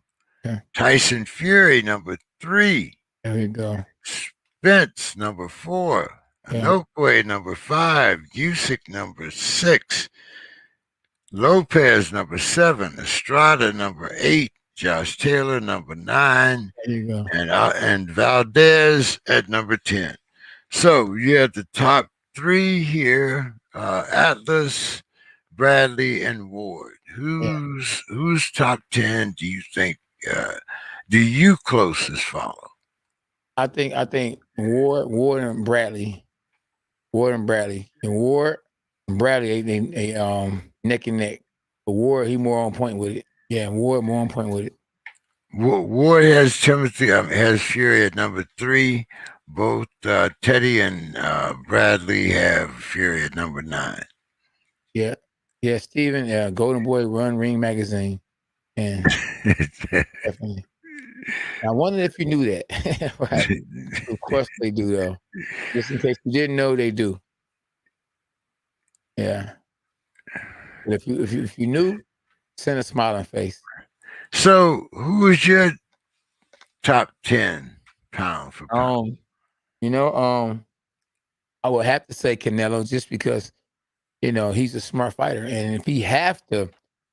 Tyson Fury, number 3. There you go. Spence, number 4. Inoue, number 5. Usyk, number 6. Lopez, number 7. Estrada, number 8. Josh Taylor, number 9. There you go. And Valdez at number 10. So you have the top 3 here: Atlas, Bradley, and Ward. Who's top 10 do you think? Do you closest follow? I think Ward and Bradley. And Ward and Bradley, they neck and neck. But Ward, he more on point with it. Yeah, Ward more on point with it. Ward has has Fury at number 3. Both Teddy and Bradley have Fury at number 9. Yeah, Steven, Golden Boy run Ring magazine, and definitely. I wonder if you knew that. Right? Of course they do, though. Just in case you didn't know, they do. Yeah. But if you knew, send a smiling face. So, who is your top 10 pound for pound? I would have to say Canelo, just because, he's a smart fighter, and if he have to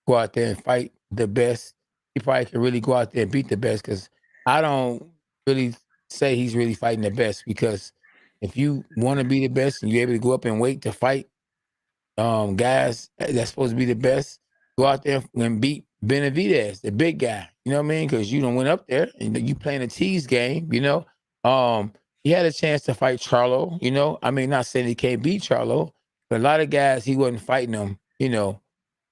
go out there and fight the best, he probably can really go out there and beat the best. Because I don't really say he's really fighting the best, because if you want to be the best and you're able to go up and wait to fight guys that's supposed to be the best, go out there and beat Benavidez, the big guy. You know what I mean? Because you don't went up there and you playing a tease game. He had a chance to fight Charlo. Not saying he can't beat Charlo, but a lot of guys he wasn't fighting them.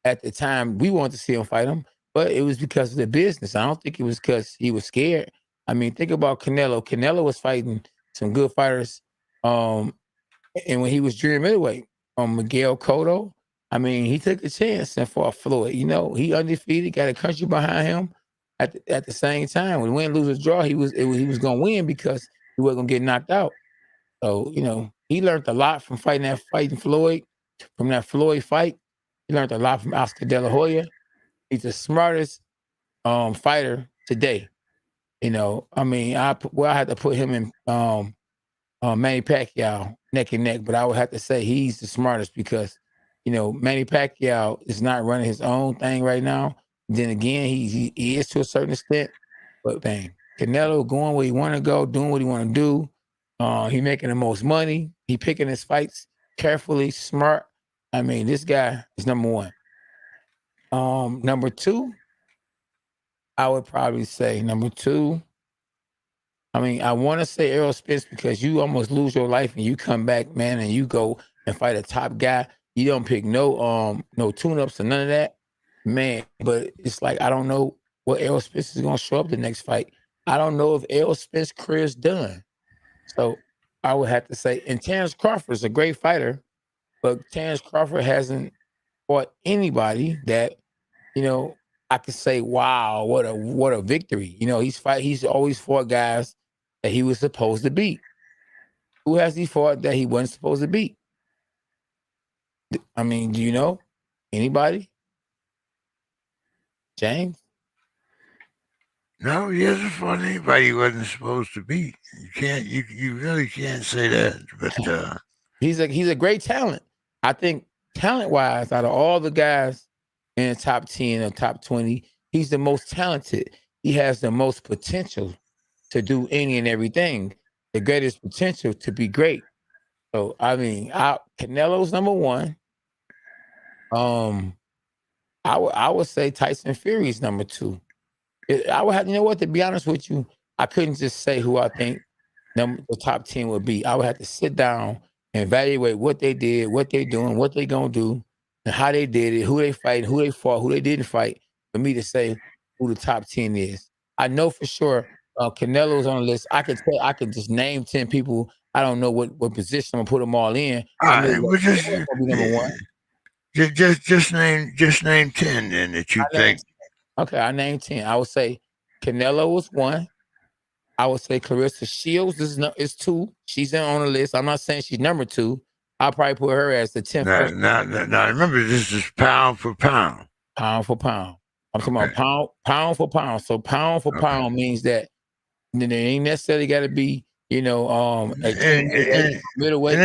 At the time we wanted to see him fight him. but it was because of the business. I don't think it was because he was scared. I mean, think about Canelo. Canelo was fighting some good fighters, and when he was junior middleweight, Miguel Cotto. I mean, he took a chance and fought Floyd. You know, he undefeated, got a country behind him. At the same time, when win, lose, or draw, he was going to win because he wasn't going to get knocked out. So, you know, he learned a lot from fighting Floyd, from that Floyd fight. He learned a lot from Oscar De La Hoya. He's the smartest fighter today. You know, I mean, I had to put him in Manny Pacquiao neck and neck, but I would have to say he's the smartest because, you know, Manny Pacquiao is not running his own thing right now. Then again, he is to a certain extent, but bang, Canelo going where he want to go, doing what he want to do. He making the most money. He picking his fights carefully, smart. I mean, this guy is number one. Number two, I would probably say number two. I mean, I want to say Errol Spence because you almost lose your life and you come back, man, and you go and fight a top guy. You don't pick no tune-ups or none of that, man. But it's like I don't know what Errol Spence is gonna show up the next fight. I don't know if Errol Spence's career is done. So I would have to say, and Terrence Crawford is a great fighter, but Terrence Crawford hasn't fought anybody that, you know, I could say, wow, what a victory. You know, he's always fought guys that he was supposed to beat. Who has he fought that he wasn't supposed to beat? I mean, do you know anybody? James? No, he hasn't fought anybody he wasn't supposed to beat. You really can't say that. But he's a great talent. I think talent-wise, out of all the guys in the top 10 or top 20, he's the most talented. He has the most potential to do any and everything, the greatest potential to be great. So, I mean, Canelo's number one. I would say Tyson Fury's number two. I would have, you know what, to be honest with you, I couldn't just say who I think the top 10 would be. I would have to sit down and evaluate what they did, what they doing, what they gonna do, and how they did it, who they fight, who they fought, who they didn't fight, for me to say who the top 10 is. I know for sure Canelo's on the list. I could just name 10 people. I don't know what position I'm gonna put them all in. I know well, Canelo's gonna be number one. just name 10 then that you think. Okay, I named 10. I would say Canelo was one. I would say Clarissa Shields is two. She's on the list. I'm not saying she's number two. I'll probably put her as the 10th. Now, remember, this is pound for pound. Pound for pound. I'm talking about pound for pound. So pound for pound means that there ain't necessarily got to be, you know, middleweight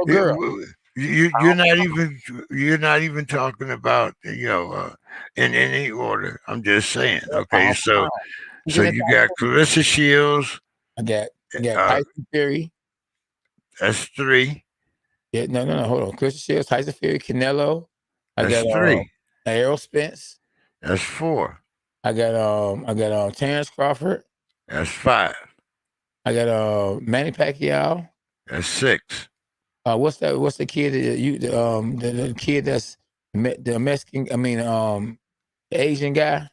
girl. You're not even talking about, you know, in any order. I'm just saying. Okay, so you got Clarissa Shields. I got Tyson Fury. That's 3. Yeah, no, hold on. Clarissa Shields, Tyson Fury, Canelo. That's 3. Errol Spence. That's 4. I got Terrence Crawford. That's 5. I got Manny Pacquiao. That's 6. What's the kid the kid that's the Mexican? I mean, the Asian guy.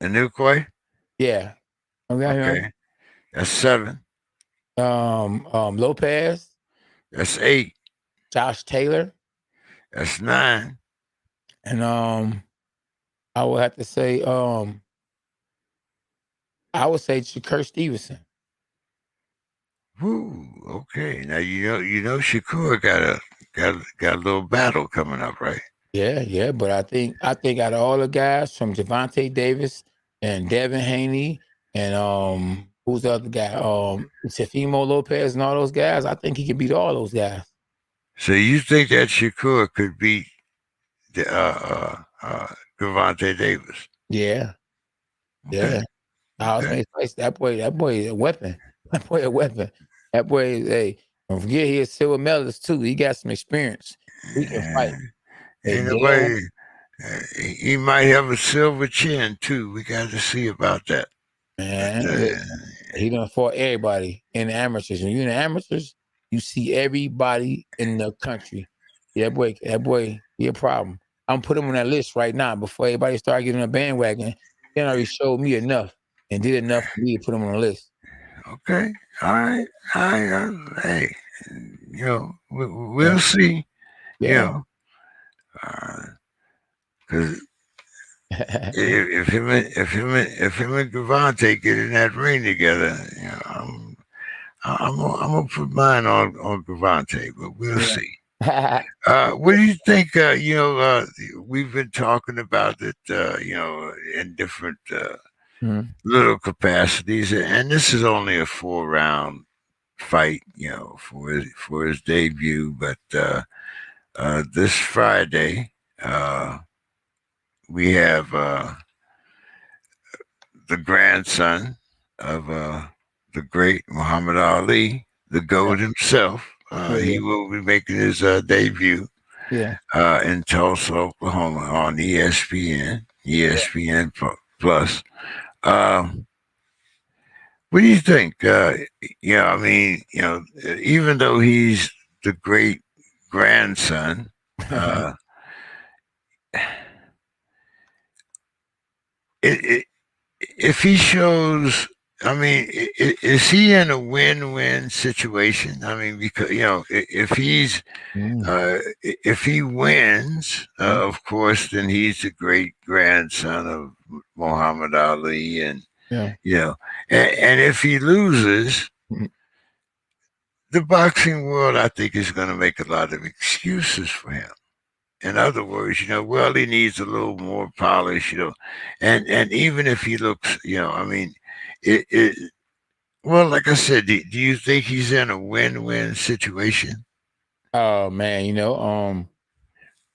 Anukwe? Yeah. Okay. That's 7. Lopez. That's 8. Josh Taylor. That's 9. And I would have to say Shakur Stevenson. Woo, okay. Now you know Shakur got a little battle coming up, right? Yeah, but I think out of all the guys from Gervonta Davis and Devin Haney and who's the other guy? Teofimo Lopez and all those guys, I think he can beat all those guys. So you think that Shakur could beat Gervonta Davis? Yeah. Okay. Yeah. That boy is a weapon. That boy a weapon. That boy is don't forget he is silver medalist too. He got some experience. He can fight. He might have a silver chin too. We got to see about that. Man, he done fought everybody in the amateurs. When you're in the amateurs, you see everybody in the country. Yeah, that boy, he a problem. I'm put him on that list right now before everybody start getting a bandwagon. He already showed me enough and did enough for me to put him on the list. Okay. All right. Hey, we'll see. Yeah. Because if him and Devontae get in that ring together, I'm gonna put mine on Devontae, but we'll see. What do you think? We've been talking about it, in different little capacities, and this is only a 4-round fight, for his debut. But this Friday, we have the grandson of the great Muhammad Ali, the GOAT himself. He will be making his debut in Tulsa, Oklahoma on ESPN Plus. What do you think? Even though he's the great grandson, if he shows, is he in a win-win situation? Because if he wins, of course, then he's the great grandson of Muhammad Ali, and and if he loses, the boxing world, I think, is going to make a lot of excuses for him. In other words, he needs a little more polish, and even if he looks, well, like I said, do you think he's in a win-win situation? Oh man,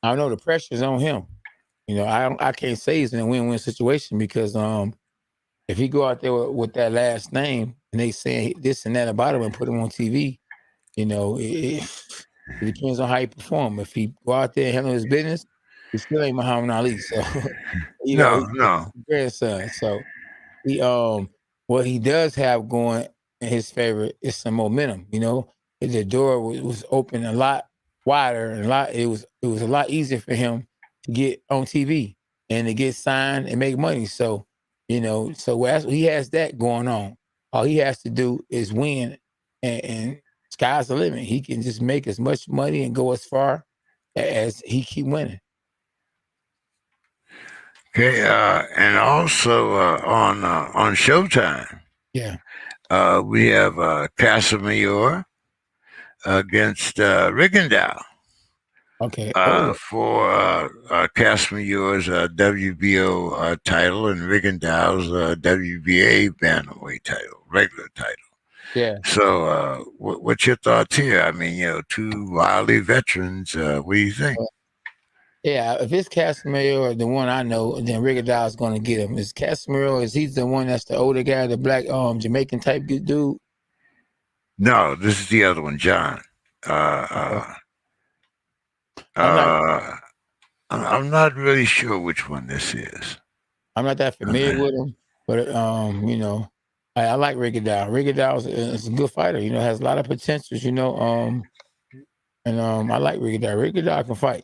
I know the pressure's on him. I can't say he's in a win-win situation because if he go out there with that last name and they saying this and that about him and put him on TV, it depends on how he perform. If he go out there and handle his business, he still ain't Muhammad Ali. So he's grandson. So he what he does have going in his favor is some momentum. The door was open a lot wider and it was a lot easier for him to get on TV and to get signed and make money. So so he has that going on. All he has to do is win, and sky's the limit. He can just make as much money and go as far as he keep winning. Okay, and also on Showtime, we have Casamayor against Rigondeaux. Okay. For Casamayor's WBO title and Rigondeaux's WBA bantamweight title, regular title. Yeah. So, what's your thoughts here? Two wily veterans. What do you think? Yeah, if it's Casamayor, the one I know, then Rigondeaux is going to get him. Is Casamayor? Is he the one that's the older guy, the black Jamaican type dude? No, this is the other one, John. I'm not really sure which one this is. I'm not that familiar with him, but I like Rigondeaux. Rigondeaux is a good fighter. Has a lot of potentials. And I like Rigondeaux. Rigondeaux can fight.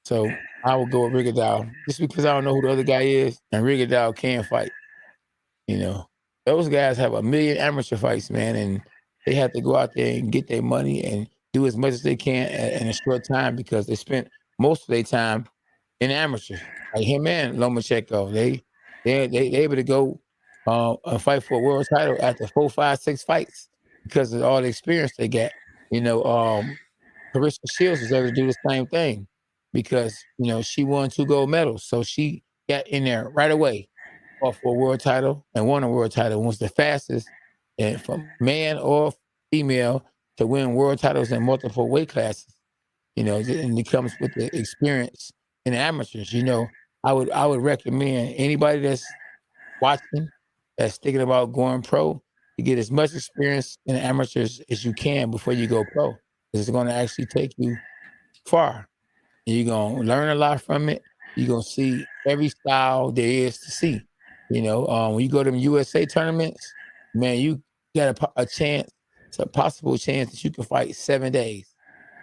So I would go with Rigondeaux just because I don't know who the other guy is, and Rigondeaux can fight. Those guys have 1 million amateur fights, man, and they have to go out there and get their money and do as much as they can in a short time because they spent most of their time in amateur. Like him and Lomachenko, they able to go and fight for a world title after 4, 5, 6 fights because of all the experience they got. Carissa Shields was able to do the same thing because she won 2 gold medals, so she got in there right away, fought for a world title and won a world title. And was the fastest, and from man or female, to win world titles in multiple weight classes. And it comes with the experience in the amateurs. I would recommend anybody that's watching, that's thinking about going pro, to get as much experience in the amateurs as you can before you go pro. Because it's going to actually take you far. And you're going to learn a lot from it. You're going to see every style there is to see. When you go to them USA tournaments, man, you got a chance, it's a possible chance that you can fight 7 days.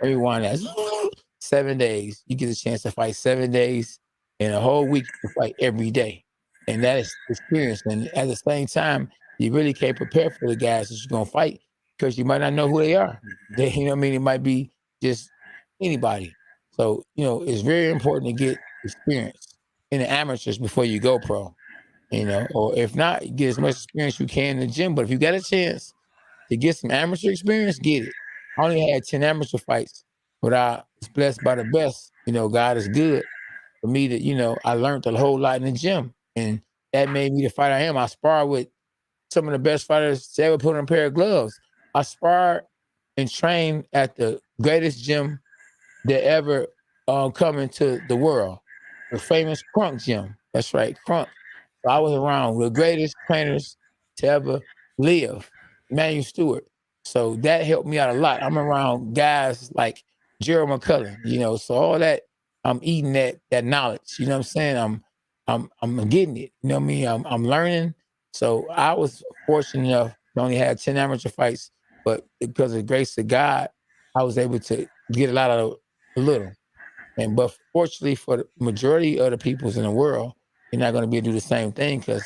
Everyone has 7 days. You get a chance to fight 7 days, and a whole week you fight every day. And that is experience. And at the same time, you really can't prepare for the guys that you're gonna fight because you might not know who they are. They, you know what I mean? It might be just anybody. So, it's very important to get experience in the amateurs before you go pro. Or if not, you get as much experience you can in the gym. But if you got a chance to get some amateur experience, get it. I only had 10 amateur fights, but I was blessed by the best. God is good for me that, I learned a whole lot in the gym. And that made me the fighter I am. I sparred with some of the best fighters to ever put on a pair of gloves. I sparred and trained at the greatest gym that ever come into the world, the famous Crunk Gym. That's right, Crunk. So I was around the greatest trainers to ever live, Manuel Stewart. So that helped me out a lot. I'm around guys like Gerald McCullen, so all that I'm eating that knowledge. You know what I'm saying? I'm getting it. You know what I mean? I'm learning. So I was fortunate enough to only have 10 amateur fights, but because of the grace of God, I was able to get a lot of a little. But fortunately for the majority of the peoples in the world, you're not going to be able to do the same thing because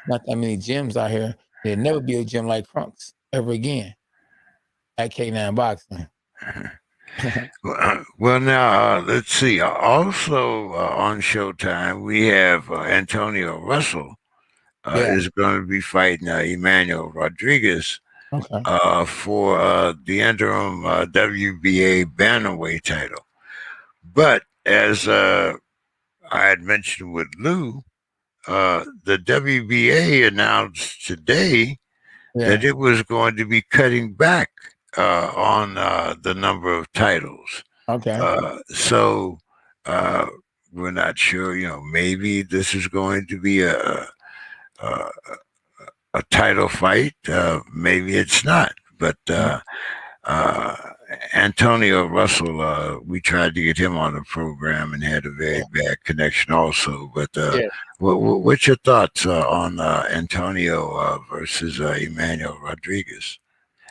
not that many gyms out here. There'll never be a gym like Crunk's ever again at K9 Boxing. Well, now let's see. Also on Showtime, we have Antonio Russell is going to be fighting Emmanuel Rodriguez for the interim WBA bantamweight title. But as I had mentioned with Lou, the WBA announced today that it was going to be cutting back on the number of titles. So we're not sure. Maybe this is going to be a title fight. Maybe it's not. But Antonio Russell, we tried to get him on the program and had a very bad connection also. But what's your thoughts on Antonio versus Emmanuel Rodriguez?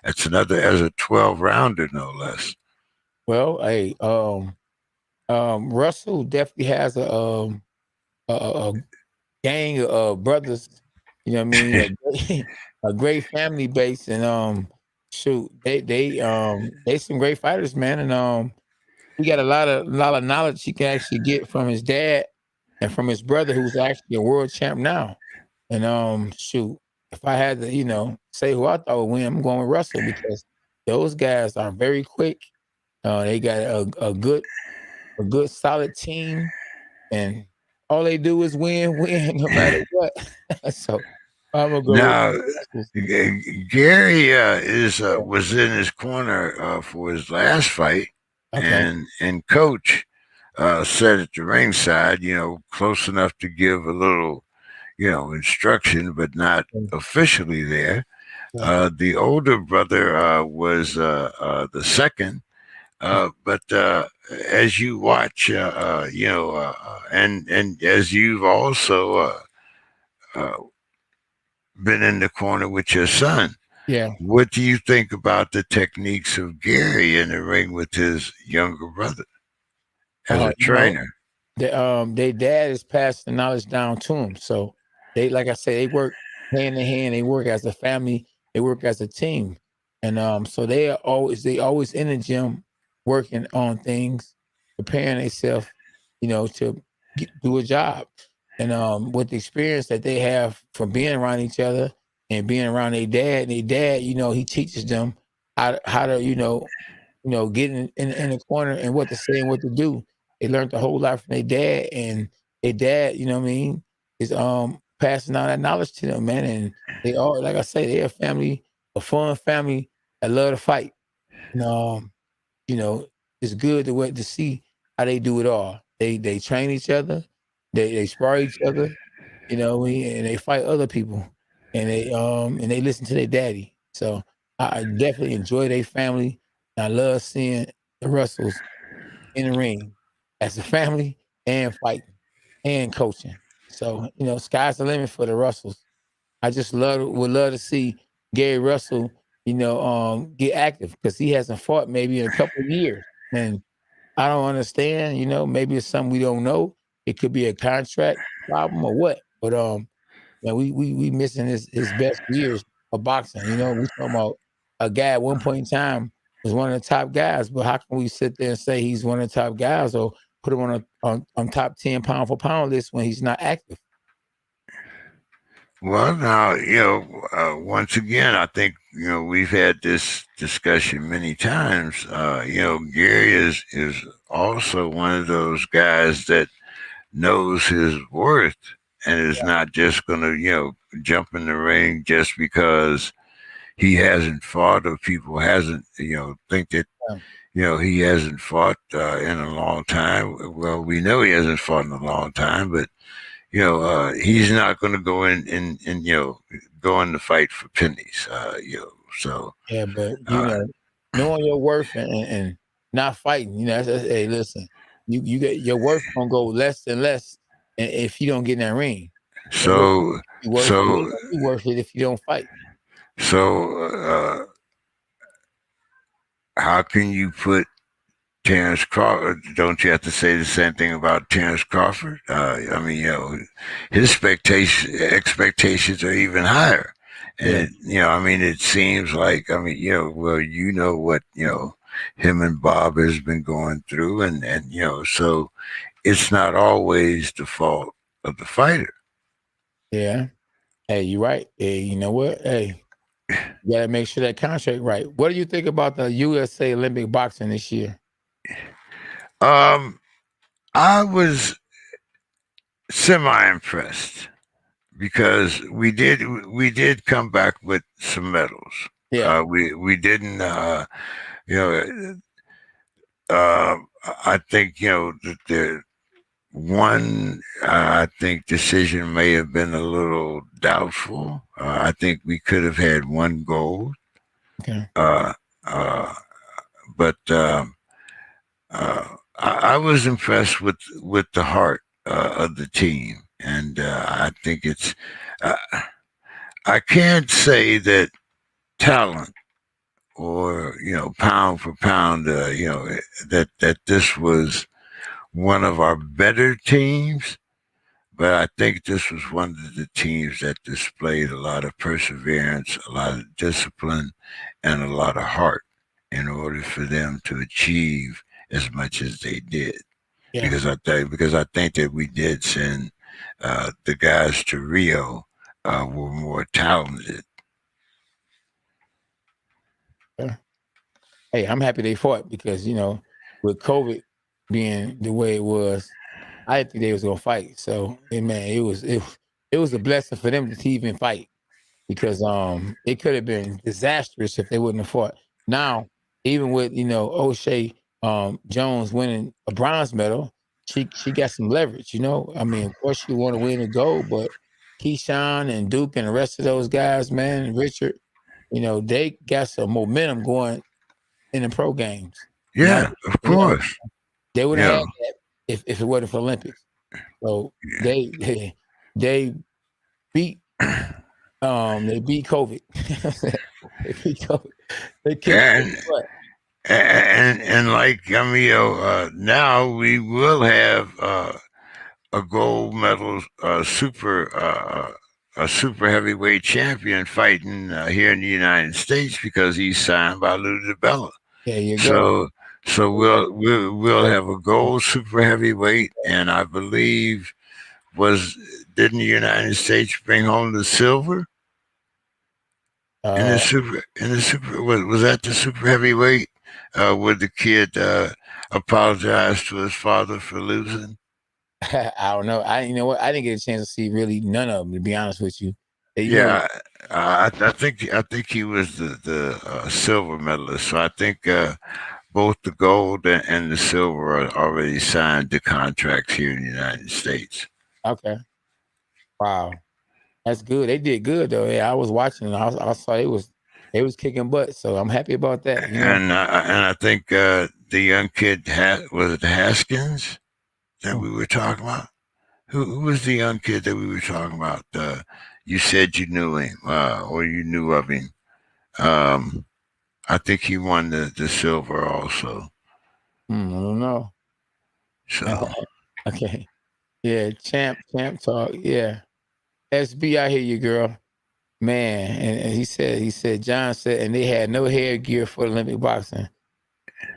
That's as a 12-rounder, no less. Well, hey, Russell definitely has a gang of brothers. You know what I mean? A great family base, and shoot, they some great fighters, man. And he got a lot of knowledge he can actually get from his dad and from his brother, who's actually a world champ now. And shoot, if I had to, say who I thought would win, I'm going with Russell because those guys are very quick. They got a good solid team, and all they do is win no matter what. So I'm gonna go now. with Gary was in his corner for his last fight, and coach said at the ringside, close enough to give a little, instruction, but not officially there. The older brother was the second. But as you watch, and as you've also been in the corner with your son, what do you think about the techniques of Gary in the ring with his younger brother as a trainer? Their dad is passing the knowledge down to him. So they, like I said, they work hand in hand. They work as a family. They work as a team. And so they always in the gym working on things, preparing themselves, to do a job. And with the experience that they have from being around each other and being around their dad, he teaches them how to get in the corner and what to say and what to do. They learned a whole lot from their dad, and their dad, is passing on that knowledge to them, man. And they all, like I say, they're a fun family that love to fight. And it's good to see how they do it all. They train each other, they spar each other, and they fight other people, and they listen to their daddy. So I definitely enjoy their family. I love seeing the Russells in the ring as a family and fighting and coaching. So, sky's the limit for the Russells. I just would love to see Gary Russell, get active because he hasn't fought maybe in a couple of years. And I don't understand. You know, maybe it's something we don't know. It could be a contract problem or what. But man, we missing his best years of boxing. You know, we talking about a guy at one point in time was one of the top guys, but how can we sit there and say he's one of the top guys or put him on top 10 pound for pound list when he's not active? Well, now, once again, I think, we've had this discussion many times. Gary is also one of those guys that knows his worth and is not just going to, jump in the ring just because he hasn't fought or people hasn't, think that, he hasn't fought in a long time. Well, we know he hasn't fought in a long time, but he's not going to go in go in the fight for pennies. So yeah, but knowing your worth and not fighting, hey, listen, you get your worth gonna go less and less, and if you don't get in that ring. So you worth it if you don't fight. So how can you put Terrence Crawford? Don't you have to say the same thing about Terrence Crawford? I mean, his expectations are even higher. And, it seems like, what, him and Bob has been going through. And so it's not always the fault of the fighter. Yeah. Hey, you're right. Hey, you know what? Hey, you got to make sure that contract right. What do you think about the USA Olympic boxing this year? I was semi-impressed because we did come back with some medals. Yeah. We didn't, I think, the one, I think decision may have been a little doubtful. I think we could have had one gold. Okay. But I was impressed with the heart of the team, and I think it's. I can't say that talent or pound for pound, that this was one of our better teams, but I think this was one of the teams that displayed a lot of perseverance, a lot of discipline, and a lot of heart in order for them to achieve as much as they did. Yeah. Because I think that we did send the guys to Rio were more talented. Yeah. Hey, I'm happy they fought because with COVID being the way it was, I didn't think they was gonna fight. So, man, it was a blessing for them to even fight because it could have been disastrous if they wouldn't have fought. Now, even with O'Shea Jones winning a bronze medal, she got some leverage. I mean, of course she want to win a gold, but Keyshawn and Duke and the rest of those guys, man, and Richard, they got some momentum going in the pro games. Yeah, of course. They would have had that if it wasn't for Olympics. So they beat COVID. They beat COVID. They kicked and like now we will have a gold medal a super heavyweight champion fighting here in the United States because he's signed by Lou DiBella. There you go. So we'll have a gold super heavyweight, and I believe didn't the United States bring home the silver in the super was that the super heavyweight where the kid apologized to his father for losing? I don't know. I didn't get a chance to see really none of them, to be honest with you. I think he was the silver medalist. So I think both the gold and the silver are already signed to contracts here in the United States. Okay. Wow, that's good. They did good though. Yeah, I was watching. I saw they was kicking butt. So I'm happy about that. And I think the young kid was it Haskins that we were talking about. Who was the young kid that we were talking about? You said you knew him or you knew of him. I think he won the silver also. I don't know. So Okay. Yeah, champ talk. Yeah. SB, I hear you, girl. Man, and he said, John said, and they had no headgear for Olympic boxing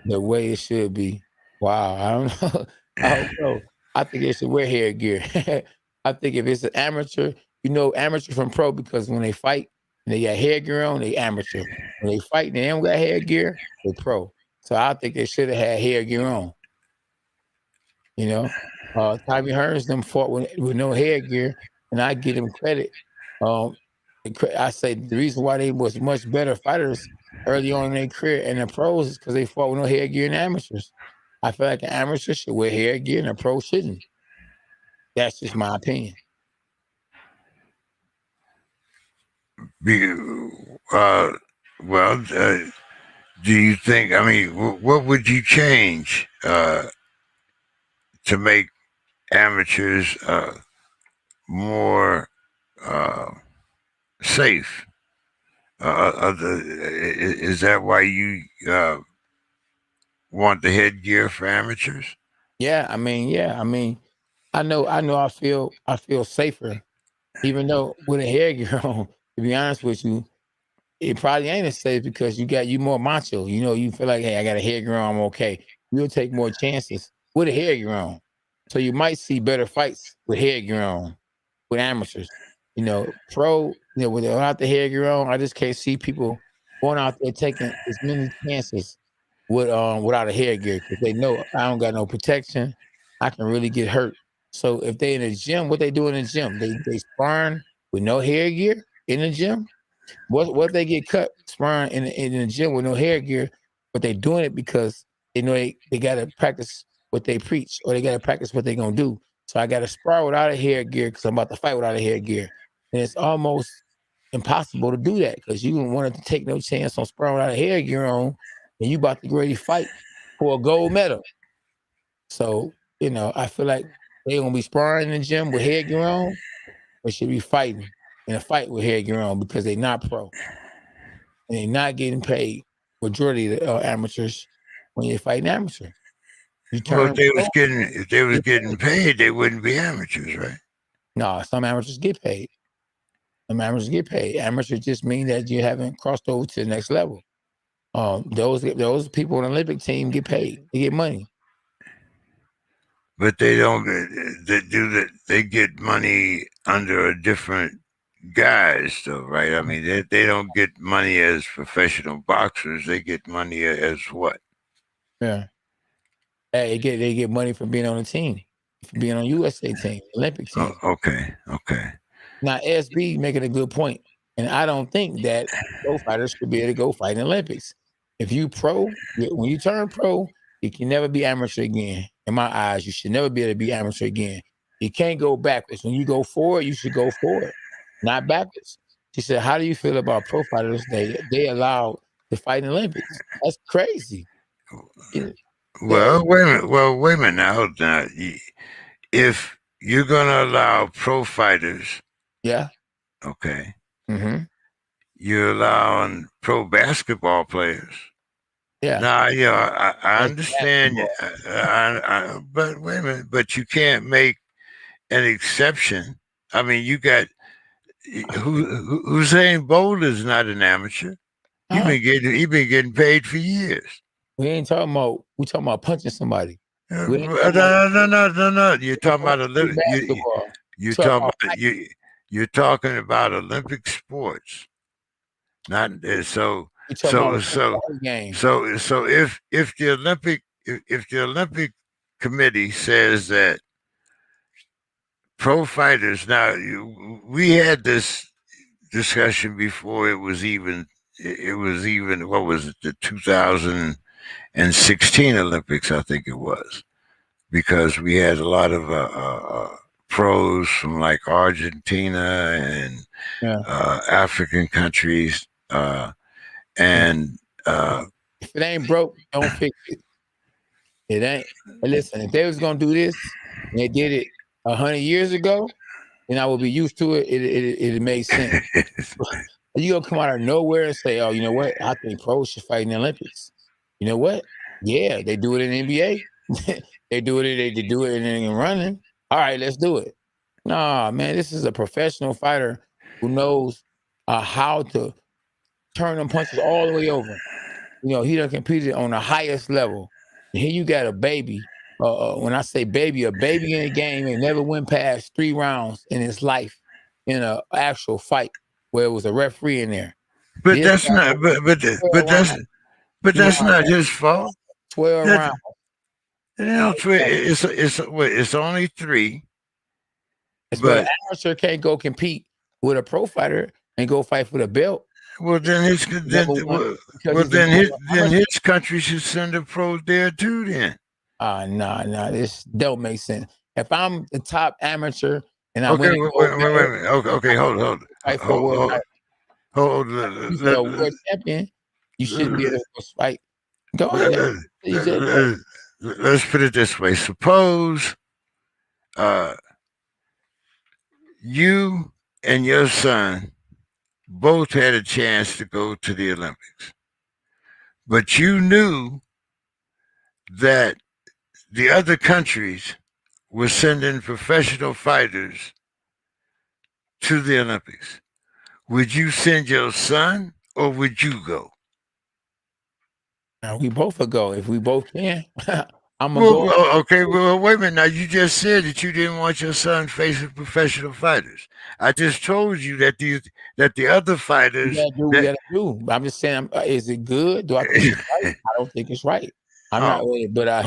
the way it should be. Wow. I don't know. I don't know. I think they should wear headgear. I think if it's an amateur, you know, amateur from pro, because when they fight and they got headgear on, they amateur. When they fight and they don't got headgear, they pro. So I think they should have had headgear on. You know, Tommy Hearns them fought with no headgear, and I give them credit. Um, I say the reason why they was much better fighters early on in their career and the pros is because they fought with no headgear in amateurs. I feel like an amateur should wear headgear and a pro shouldn't. That's just my opinion. Well, do you think? I mean, what would you change to make amateurs more safe? Is that why you want the headgear for amateurs? Yeah, I mean, I know. I feel safer, even though with a headgear on. To be honest with you, it probably ain't as safe because you more macho. You know, you feel like, hey, I got a headgear on, I'm okay. You'll take more chances with a headgear on. So you might see better fights with headgear on with amateurs. You know, pro, without the headgear on, I just can't see people going out there taking as many chances without a headgear because they know I don't got no protection. I can really get hurt. So if they in the gym, what they do in the gym? They sparring with no headgear in the gym. What if they get cut sparring in the gym with no headgear, but they doing it because they know they gotta practice what they preach or they gotta practice what they gonna do. So I gotta spar without a headgear because I'm about to fight without a headgear. And it's almost impossible to do that because you don't want to take no chance on sparring without a headgear on, and you about to get ready to fight for a gold medal. So, I feel like they gonna be sparring in the gym with headgear on. They should be fighting in a fight with headgear on because they're not pro and they're not getting paid. Majority of the amateurs, when you're fighting amateur, you Well, turn if they was getting paid, they wouldn't be amateurs, right? No, some amateurs get paid. Some amateurs get paid. Amateurs just mean that you haven't crossed over to the next level. Those people on the Olympic team get paid. They get money. But they don't. They do that. They get money under a different guise, though, right? I mean, they don't get money as professional boxers. They get money as what? Yeah. They get money for being on the team, for being on USA team, Olympic team. Okay. Now SB making a good point, and I don't think that pro fighters should be able to go fight in the Olympics. If you pro, when you turn pro, you can never be amateur again. In my eyes, you should never be able to be amateur again. You can't go backwards. When you go forward, you should go forward, not backwards. She said, "How do you feel about pro fighters? They allowed to fight in the Olympics? That's crazy." Well, wait a minute. Well, wait a minute now. If you're gonna allow pro fighters, Yeah. okay, Mm-hmm. you're allowing pro basketball players. Yeah. Now, I That's understand. But wait a minute. But you can't make an exception. I mean, you got Usain Bolt is not an amateur. He been getting paid for years. We ain't talking about. We talking about punching somebody. No. We ain't talking about You're talking about Olympic. basketball. You're talking about you're talking about Olympic sports. Not so. We talking about a game. So if the Olympic committee says that pro fighters now, we had this discussion before it was even what was it, the 2016 Olympics, I think it was, because we had a lot of pros from like Argentina and African countries, and if it ain't broke, don't fix it. It ain't. And listen, if they was gonna do this and they did it 100 years ago, then I would be used to it. It made sense. You gonna come out of nowhere and say, "Oh, you know what? I think pros should fight in the Olympics." You know what? Yeah, they do it in NBA. They do it in running. All right, let's do it. Nah, man, this is a professional fighter who knows how to turn them punches all the way over. You know, he done competed on the highest level. And here you got a baby. When I say baby, a baby in a game and never went past 3 rounds in his life in an actual fight where it was a referee in there. But This that's guy not. But 12 rounds. but He won that's not his fault. 12 That, rounds. you know, it's only 3. But an But amateur can't go compete with a pro fighter and go fight for the belt. well, then his Number one, because he's a then his country should send a pro there too. Then nah, this don't make sense. If I'm the top amateur and I okay, win, wait a minute. Okay, hold. Fight for a world title. Hold. You're a world champion. You shouldn't be able to fight. Go ahead. Let's put it this way. Suppose you and your son both had a chance to go to the Olympics, but you knew that the other countries were sending professional fighters to the Olympics. Would you send your son or would you go? Now, we both will go if we both can. I'm gonna go. Well, okay, well, wait a minute. Now, you just said that you didn't want your son facing professional fighters. I just told you that the other fighters. We gotta do. I'm just saying, is it good? Do I think it's right? I don't think it's right. I'm not, but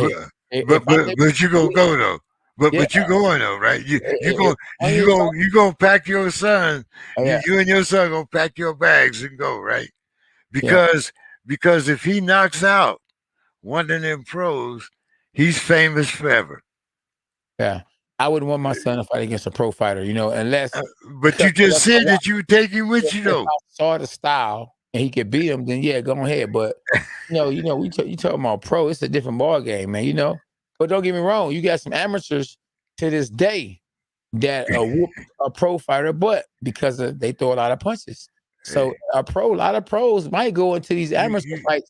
but you gonna go though. But you going though, right? You gonna pack your son. You and your son gonna pack your bags and go, right? Because if he knocks out one of them pros, he's famous forever. Yeah, I wouldn't want my son to fight against a pro fighter, unless. But you just said that you would take him with you, though. If I saw the style and he could beat him, then yeah, go ahead. But you talking about pro, it's a different ball game, man. But don't get me wrong, you got some amateurs to this day that whoop a pro fighter butt because they throw a lot of punches. So a lot of pros might go into these amateur fights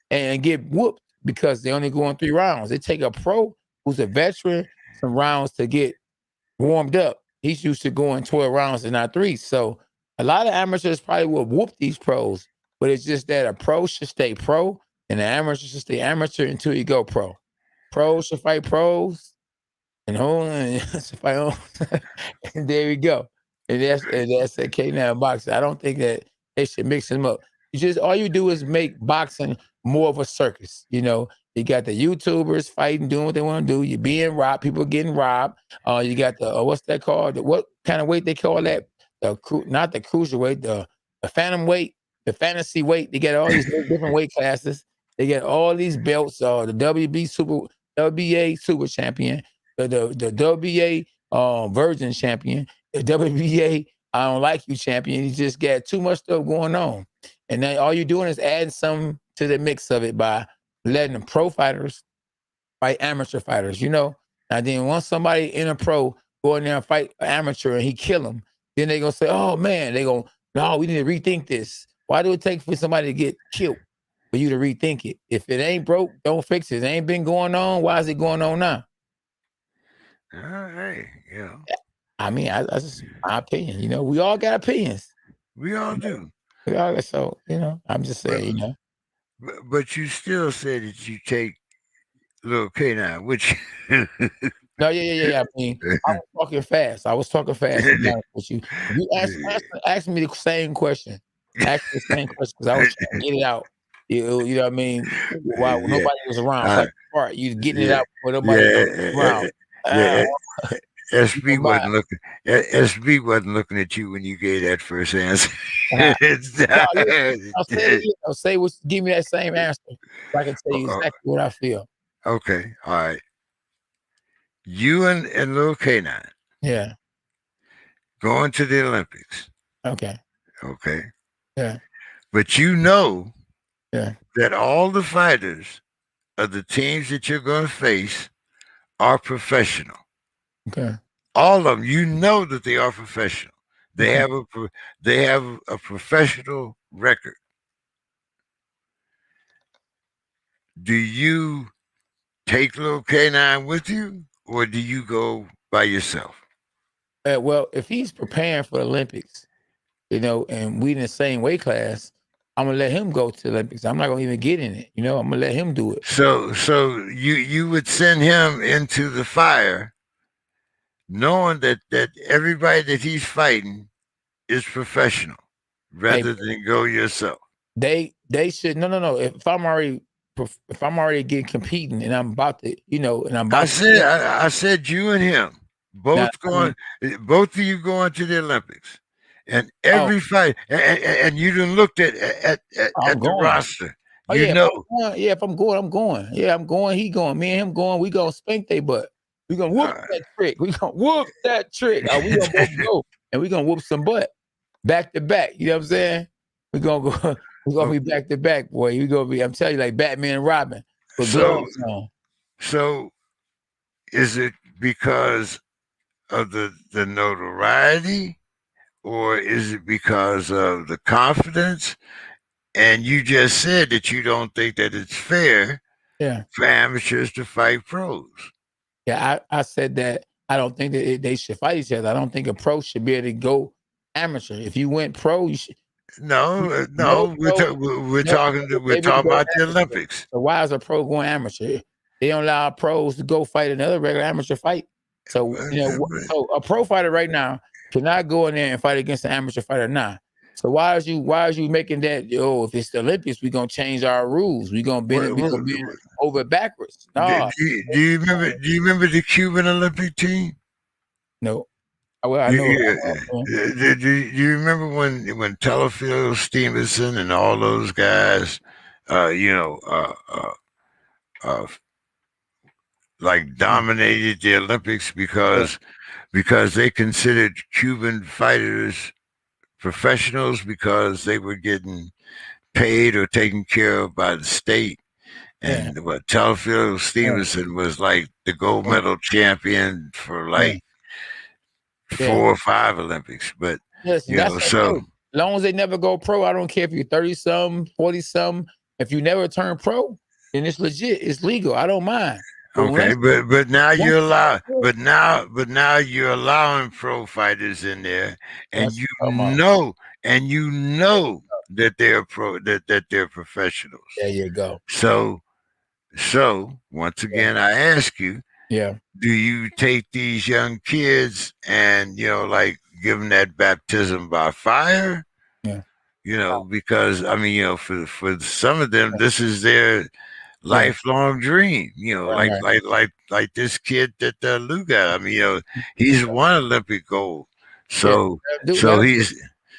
and get whooped because they only go on 3 rounds. They take a pro who's a veteran some rounds to get warmed up. He's used to going 12 rounds and not 3. So a lot of amateurs probably will whoop these pros, but it's just that a pro should stay pro and the amateur should stay amateur until you go pro. Pros should fight pros and fight on. And there we go. And that's a K9 boxing. I don't think that they should mix them up. All you do is make boxing more of a circus. You got the YouTubers fighting, doing what they want to do. You're being robbed. People getting robbed. You got the what's that called? What kind of weight they call that? Not the cruiserweight, the phantom weight, the fantasy weight. They got all these different weight classes. They got all these belts. The WBA super champion, the WBA virgin champion, the WBA I don't like you champion. You just got too much stuff going on, and then all you're doing is adding some to the mix of it by letting the pro fighters fight amateur fighters, And then once somebody in a pro go in there and fight an amateur and he kill him, then they gonna say, oh man, no, we need to rethink this. Why do it take for somebody to get killed for you to rethink it? If it ain't broke, don't fix it. It ain't been going on. Why is it going on now? Hey, I mean, that's just my opinion. We all got opinions. We all do. So, I'm just saying, But you still said that you take little K9, which. No, yeah. I mean, I was talking fast. With you. You asked me the same question. Ask me the same question because I was trying to get it out. You know what I mean? While nobody was around. You getting it out before nobody was around. SB wasn't looking at you when you gave that first answer. Give me that same answer so I can tell you exactly what I feel. Okay, all right. You and little K9. Yeah. Going to the Olympics. Okay. Yeah. But that all the fighters of the teams that you're going to face are professional. Okay. All of them, that they are professional. They have a professional record. do you take little K9 with you, or do you go by yourself? Well, if he's preparing for the Olympics, you know, and we in the same weight class, I'm gonna let him go to the Olympics. I'm not gonna even get in it. You know, I'm gonna let him do it. So you would send him into the fire, knowing that everybody that he's fighting is professional, rather than go yourself. They should no. If I'm already getting competing and I'm about to, you know, and I'm about I said you and him both both of you going to the Olympics, and every fight, and you done looked at the roster. If I'm going, I'm going. Yeah, I'm going. He going. Me and him going. We gonna spank they butt. We gonna whoop that trick. We gonna whoop that trick. We gonna both go and we gonna whoop some butt back to back. You know what I'm saying? We gonna go. We gonna be back to back, boy. We gonna be. I'm telling you, like Batman and Robin. So, is it because of the notoriety, or is it because of the confidence? And you just said that you don't think that it's fair for amateurs to fight pros. Yeah, I said that I don't think that they should fight each other. I don't think a pro should be able to go amateur. If you went pro, you should. No, we're talking about the Olympics. So why is a pro going amateur? They don't allow pros to go fight another regular amateur fight. So so a pro fighter right now cannot go in there and fight against an amateur fighter now. So why is you making that? If it's the Olympics, we're gonna change our rules. We're gonna bend over backwards. No. Do you remember the Cuban Olympic team? No. Well, I know. Do you remember when Telefield, Stevenson, and all those guys, like dominated the Olympics because they considered Cuban fighters professionals because they were getting paid or taken care of by the state. And what Telefield Stevenson was like the gold medal champion for like 4 or 5 Olympics. But as long as they never go pro, I don't care if you're 30-something, 40-something. If you never turn pro, then it's legit. It's legal. I don't mind. Okay, but now you're allowed. But now you're allowing pro fighters in there, and you know that they're that they're professionals. There you go. So once again, I ask you, do you take these young kids and like give them that baptism by fire? Because I mean, for some of them, this is their lifelong dream, like this kid that Lou got. I mean, he's won Olympic gold. So he's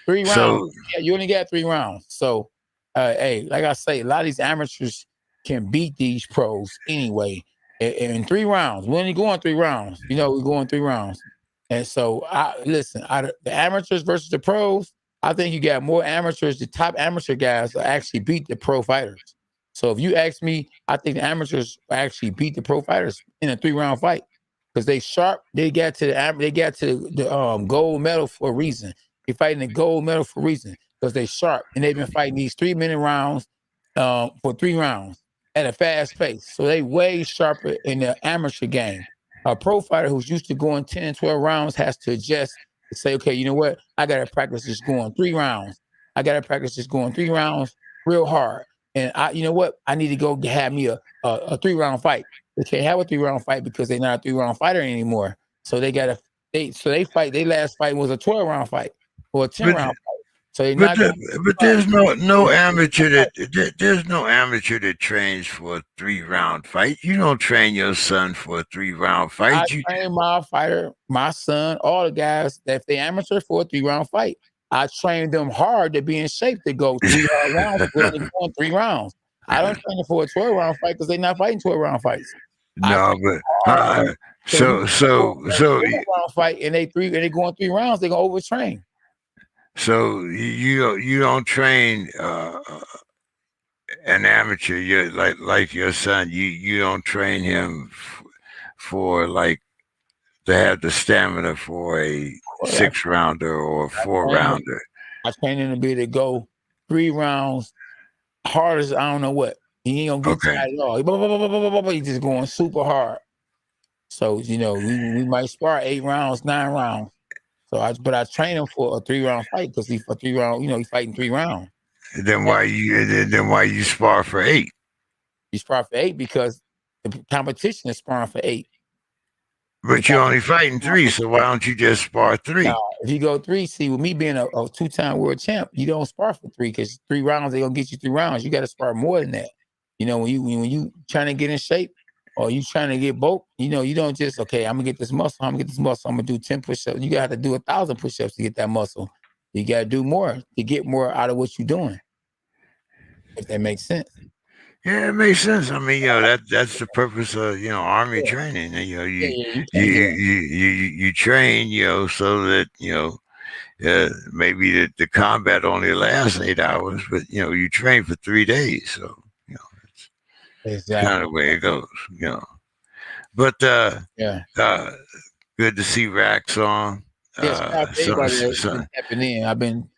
3 rounds. You only got 3 rounds. So hey, like I say, a lot of these amateurs can beat these pros anyway. In 3 rounds. We only going 3 rounds. We're going 3 rounds. And so the amateurs versus the pros, I think you got more amateurs. The top amateur guys will actually beat the pro fighters. So if you ask me, I think the amateurs actually beat the pro fighters in a 3-round fight because they sharp. They got to the gold medal for a reason. They're fighting the gold medal for a reason because they sharp and they've been fighting these 3-minute rounds for 3 rounds at a fast pace. So they way sharper in the amateur game. A pro fighter who's used to going 10 and 12 rounds has to adjust to say, okay, you know what? I got to practice just going 3 rounds. I got to practice just going 3 rounds real hard. And you know what? I need to go have me a 3-round fight. They can't have a 3-round fight because they're not a 3-round fighter anymore. So they fight. Their last fight was a 12-round fight or a 10-round fight. So there's no amateur that trains for a 3-round fight. You don't train your son for a 3-round fight. I train my fighter, my son, all the guys that if they amateur for a 3-round fight. I train them hard to be in shape to go 3 rounds. We're only going 3 rounds. I don't train them for a 12-round fight because they're not fighting 12-round fights. No, but so 12-round fight and they going 3 rounds. They're gonna overtrain. So you don't train an amateur. You like your son. You don't train him for like to have the stamina for a 6-rounder or a 4-rounder. I train him to be able to go 3 rounds hard as I don't know what. He ain't gonna get tired at all. He's just going super hard. So, you know, we might spar 8 rounds, 9 rounds. So I train him for a 3-round fight because he's for 3 rounds, you know, he's fighting 3 rounds. Then why you spar for 8? You spar for 8 because the competition is sparring for 8. But you're only fighting 3, so why don't you just spar 3? Now, if you go 3, see, with me being a 2-time world champ, you don't spar for 3 because 3 rounds, they're gonna get you 3 rounds. You got to spar more than that. You know, when you trying to get in shape or you trying to get bulk, you know, you don't just, okay, I'm gonna get this muscle, I'm gonna do 10 push-ups. You got to do 1,000 push-ups to get that muscle. You got to do more to get more out of what you're doing. If that makes sense. Yeah, it makes sense. I mean, you know, that's the purpose of, you know, army training. And, you know, you train, you know, so that, you know, maybe the combat only lasts 8 hours, but, you know, you train for 3 days. So, you know, it's kind of the way it goes, you know. But good to see Rax on. Everybody that's been tapping in. I've been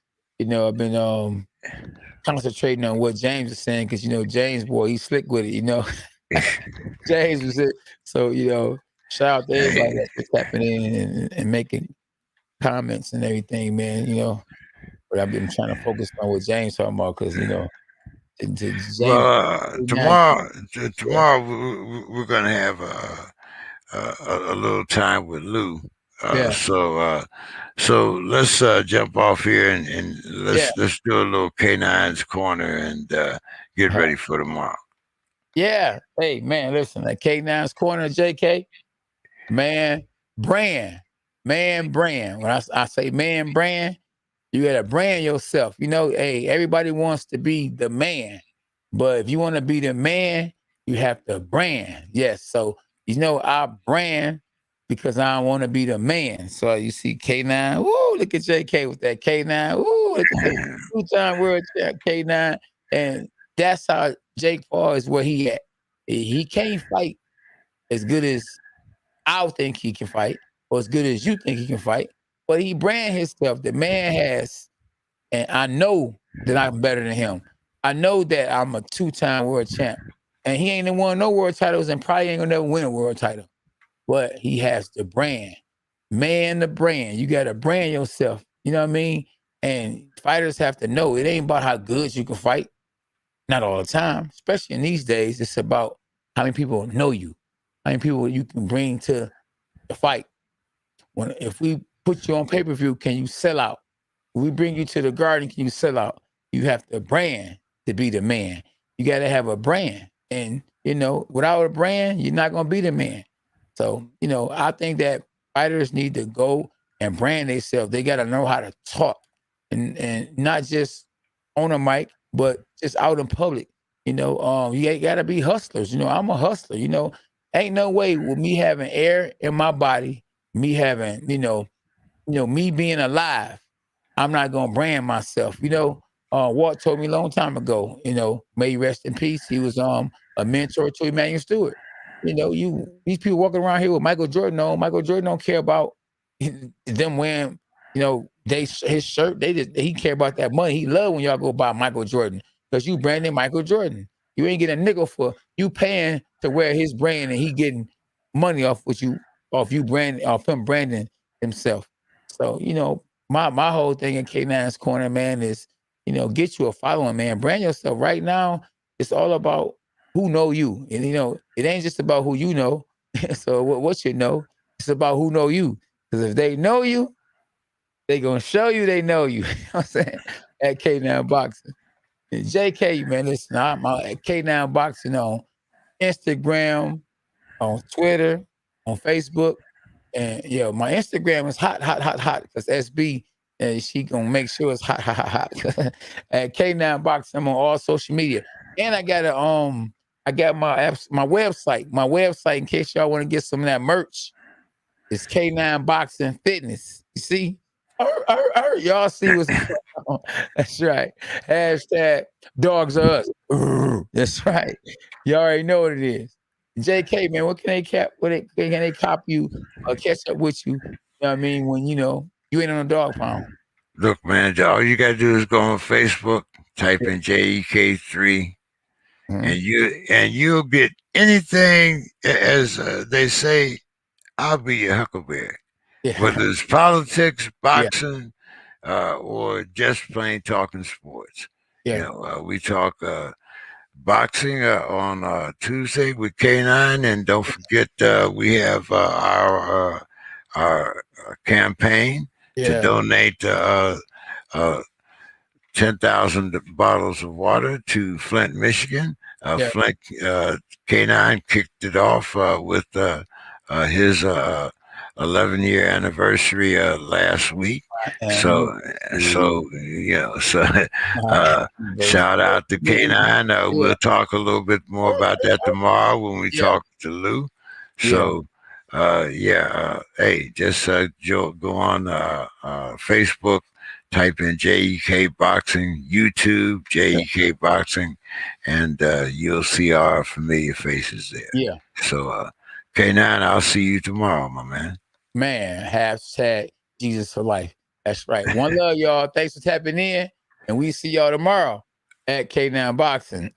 concentrating on what James is saying because, you know, James, boy, he's slick with it, you know. James was it. So, you know, shout out to everybody that's been tapping in and making comments and everything, man, you know. But I've been trying to focus on what James talking about because, you know, James, tomorrow we're going to have a little time with Lou. So let's jump off here and let's do a little K9's corner and get ready for tomorrow. Yeah. Hey man, listen, that K9's corner, JK, man brand. When I say man brand, you gotta brand yourself. You know, hey, everybody wants to be the man, but if you want to be the man, you have to brand. Yes. So you know, I brand because I want to be the man. So you see K9, woo, look at JK with that K9, woo, look at that 2-time world champ K9. And that's how Jake Paul is where he at. He can't fight as good as I think he can fight, or as good as you think he can fight, but he brand himself. The man has, and I know that I'm better than him. I know that I'm a 2-time world champ. And he ain't won no world titles and probably ain't gonna never win a world title. But he has the brand. Man, the brand. You got to brand yourself. You know what I mean? And fighters have to know it ain't about how good you can fight. Not all the time. Especially in these days, it's about how many people know you. How many people you can bring to the fight. If we put you on pay-per-view, can you sell out? If we bring you to the Garden, can you sell out? You have to brand to be the man. You got to have a brand. And, you know, without a brand, you're not going to be the man. So, you know, I think that fighters need to go and brand themselves. They got to know how to talk and not just on a mic, but just out in public. You know, you got to be hustlers. You know, I'm a hustler. You know, ain't no way with me having air in my body, me having, you know, me being alive, I'm not going to brand myself. You know, Walt told me a long time ago, you know, may he rest in peace. He was a mentor to Emmanuel Stewart. You know, these people walking around here with Michael Jordan on. Michael Jordan don't care about them wearing, you know, his shirt. He care about that money. He love when y'all go buy Michael Jordan because you branding Michael Jordan. You ain't getting a nickel for you paying to wear his brand and he getting money off him branding himself. So, you know, my whole thing in K9's corner, man, is, you know, get you a following, man. Brand yourself. Right now, it's all about who know you. And, you know, it ain't just about who you know. So what you know, it's about who know you. Because if they know you, they going to show you they know you. You know what I'm saying? At K9 Boxing. And JK, man, listen, I'm at K9 Boxing on Instagram, on Twitter, on Facebook. And, yo, my Instagram is hot, because SB, and she going to make sure it's hot. At K9 Boxing, I'm on all social media. And I got my website. My website, in case y'all want to get some of that merch, is K9 Boxing Fitness. You see? Y'all see what's going on. That's right. Hashtag dogs are us. That's right. You already know what it is. JK, man, what can they can they cop you or catch up with you? You know what I mean? When, you know, you ain't on a dog pound. Look, man, all you got to do is go on Facebook, type in JEK3, and you'll get anything. As they say, I'll be your huckleberry. Yeah. Whether it's politics, boxing, or just plain talking sports. Yeah. We talk boxing on Tuesday with K9, and don't forget we have our campaign to donate 10,000 bottles of water to Flint, Michigan. Flint K9 kicked it off with his 11-year anniversary last week. So shout out to K9. We'll talk a little bit more about that tomorrow when we talk to Lou. So hey, just go on Facebook, type in JEK Boxing, YouTube JEK Boxing, and you'll see our familiar faces there. Yeah. So K9, I'll see you tomorrow, my man. Man, hashtag Jesus for life. That's right. One love, y'all. Thanks for tapping in, and we see y'all tomorrow at K9 Boxing.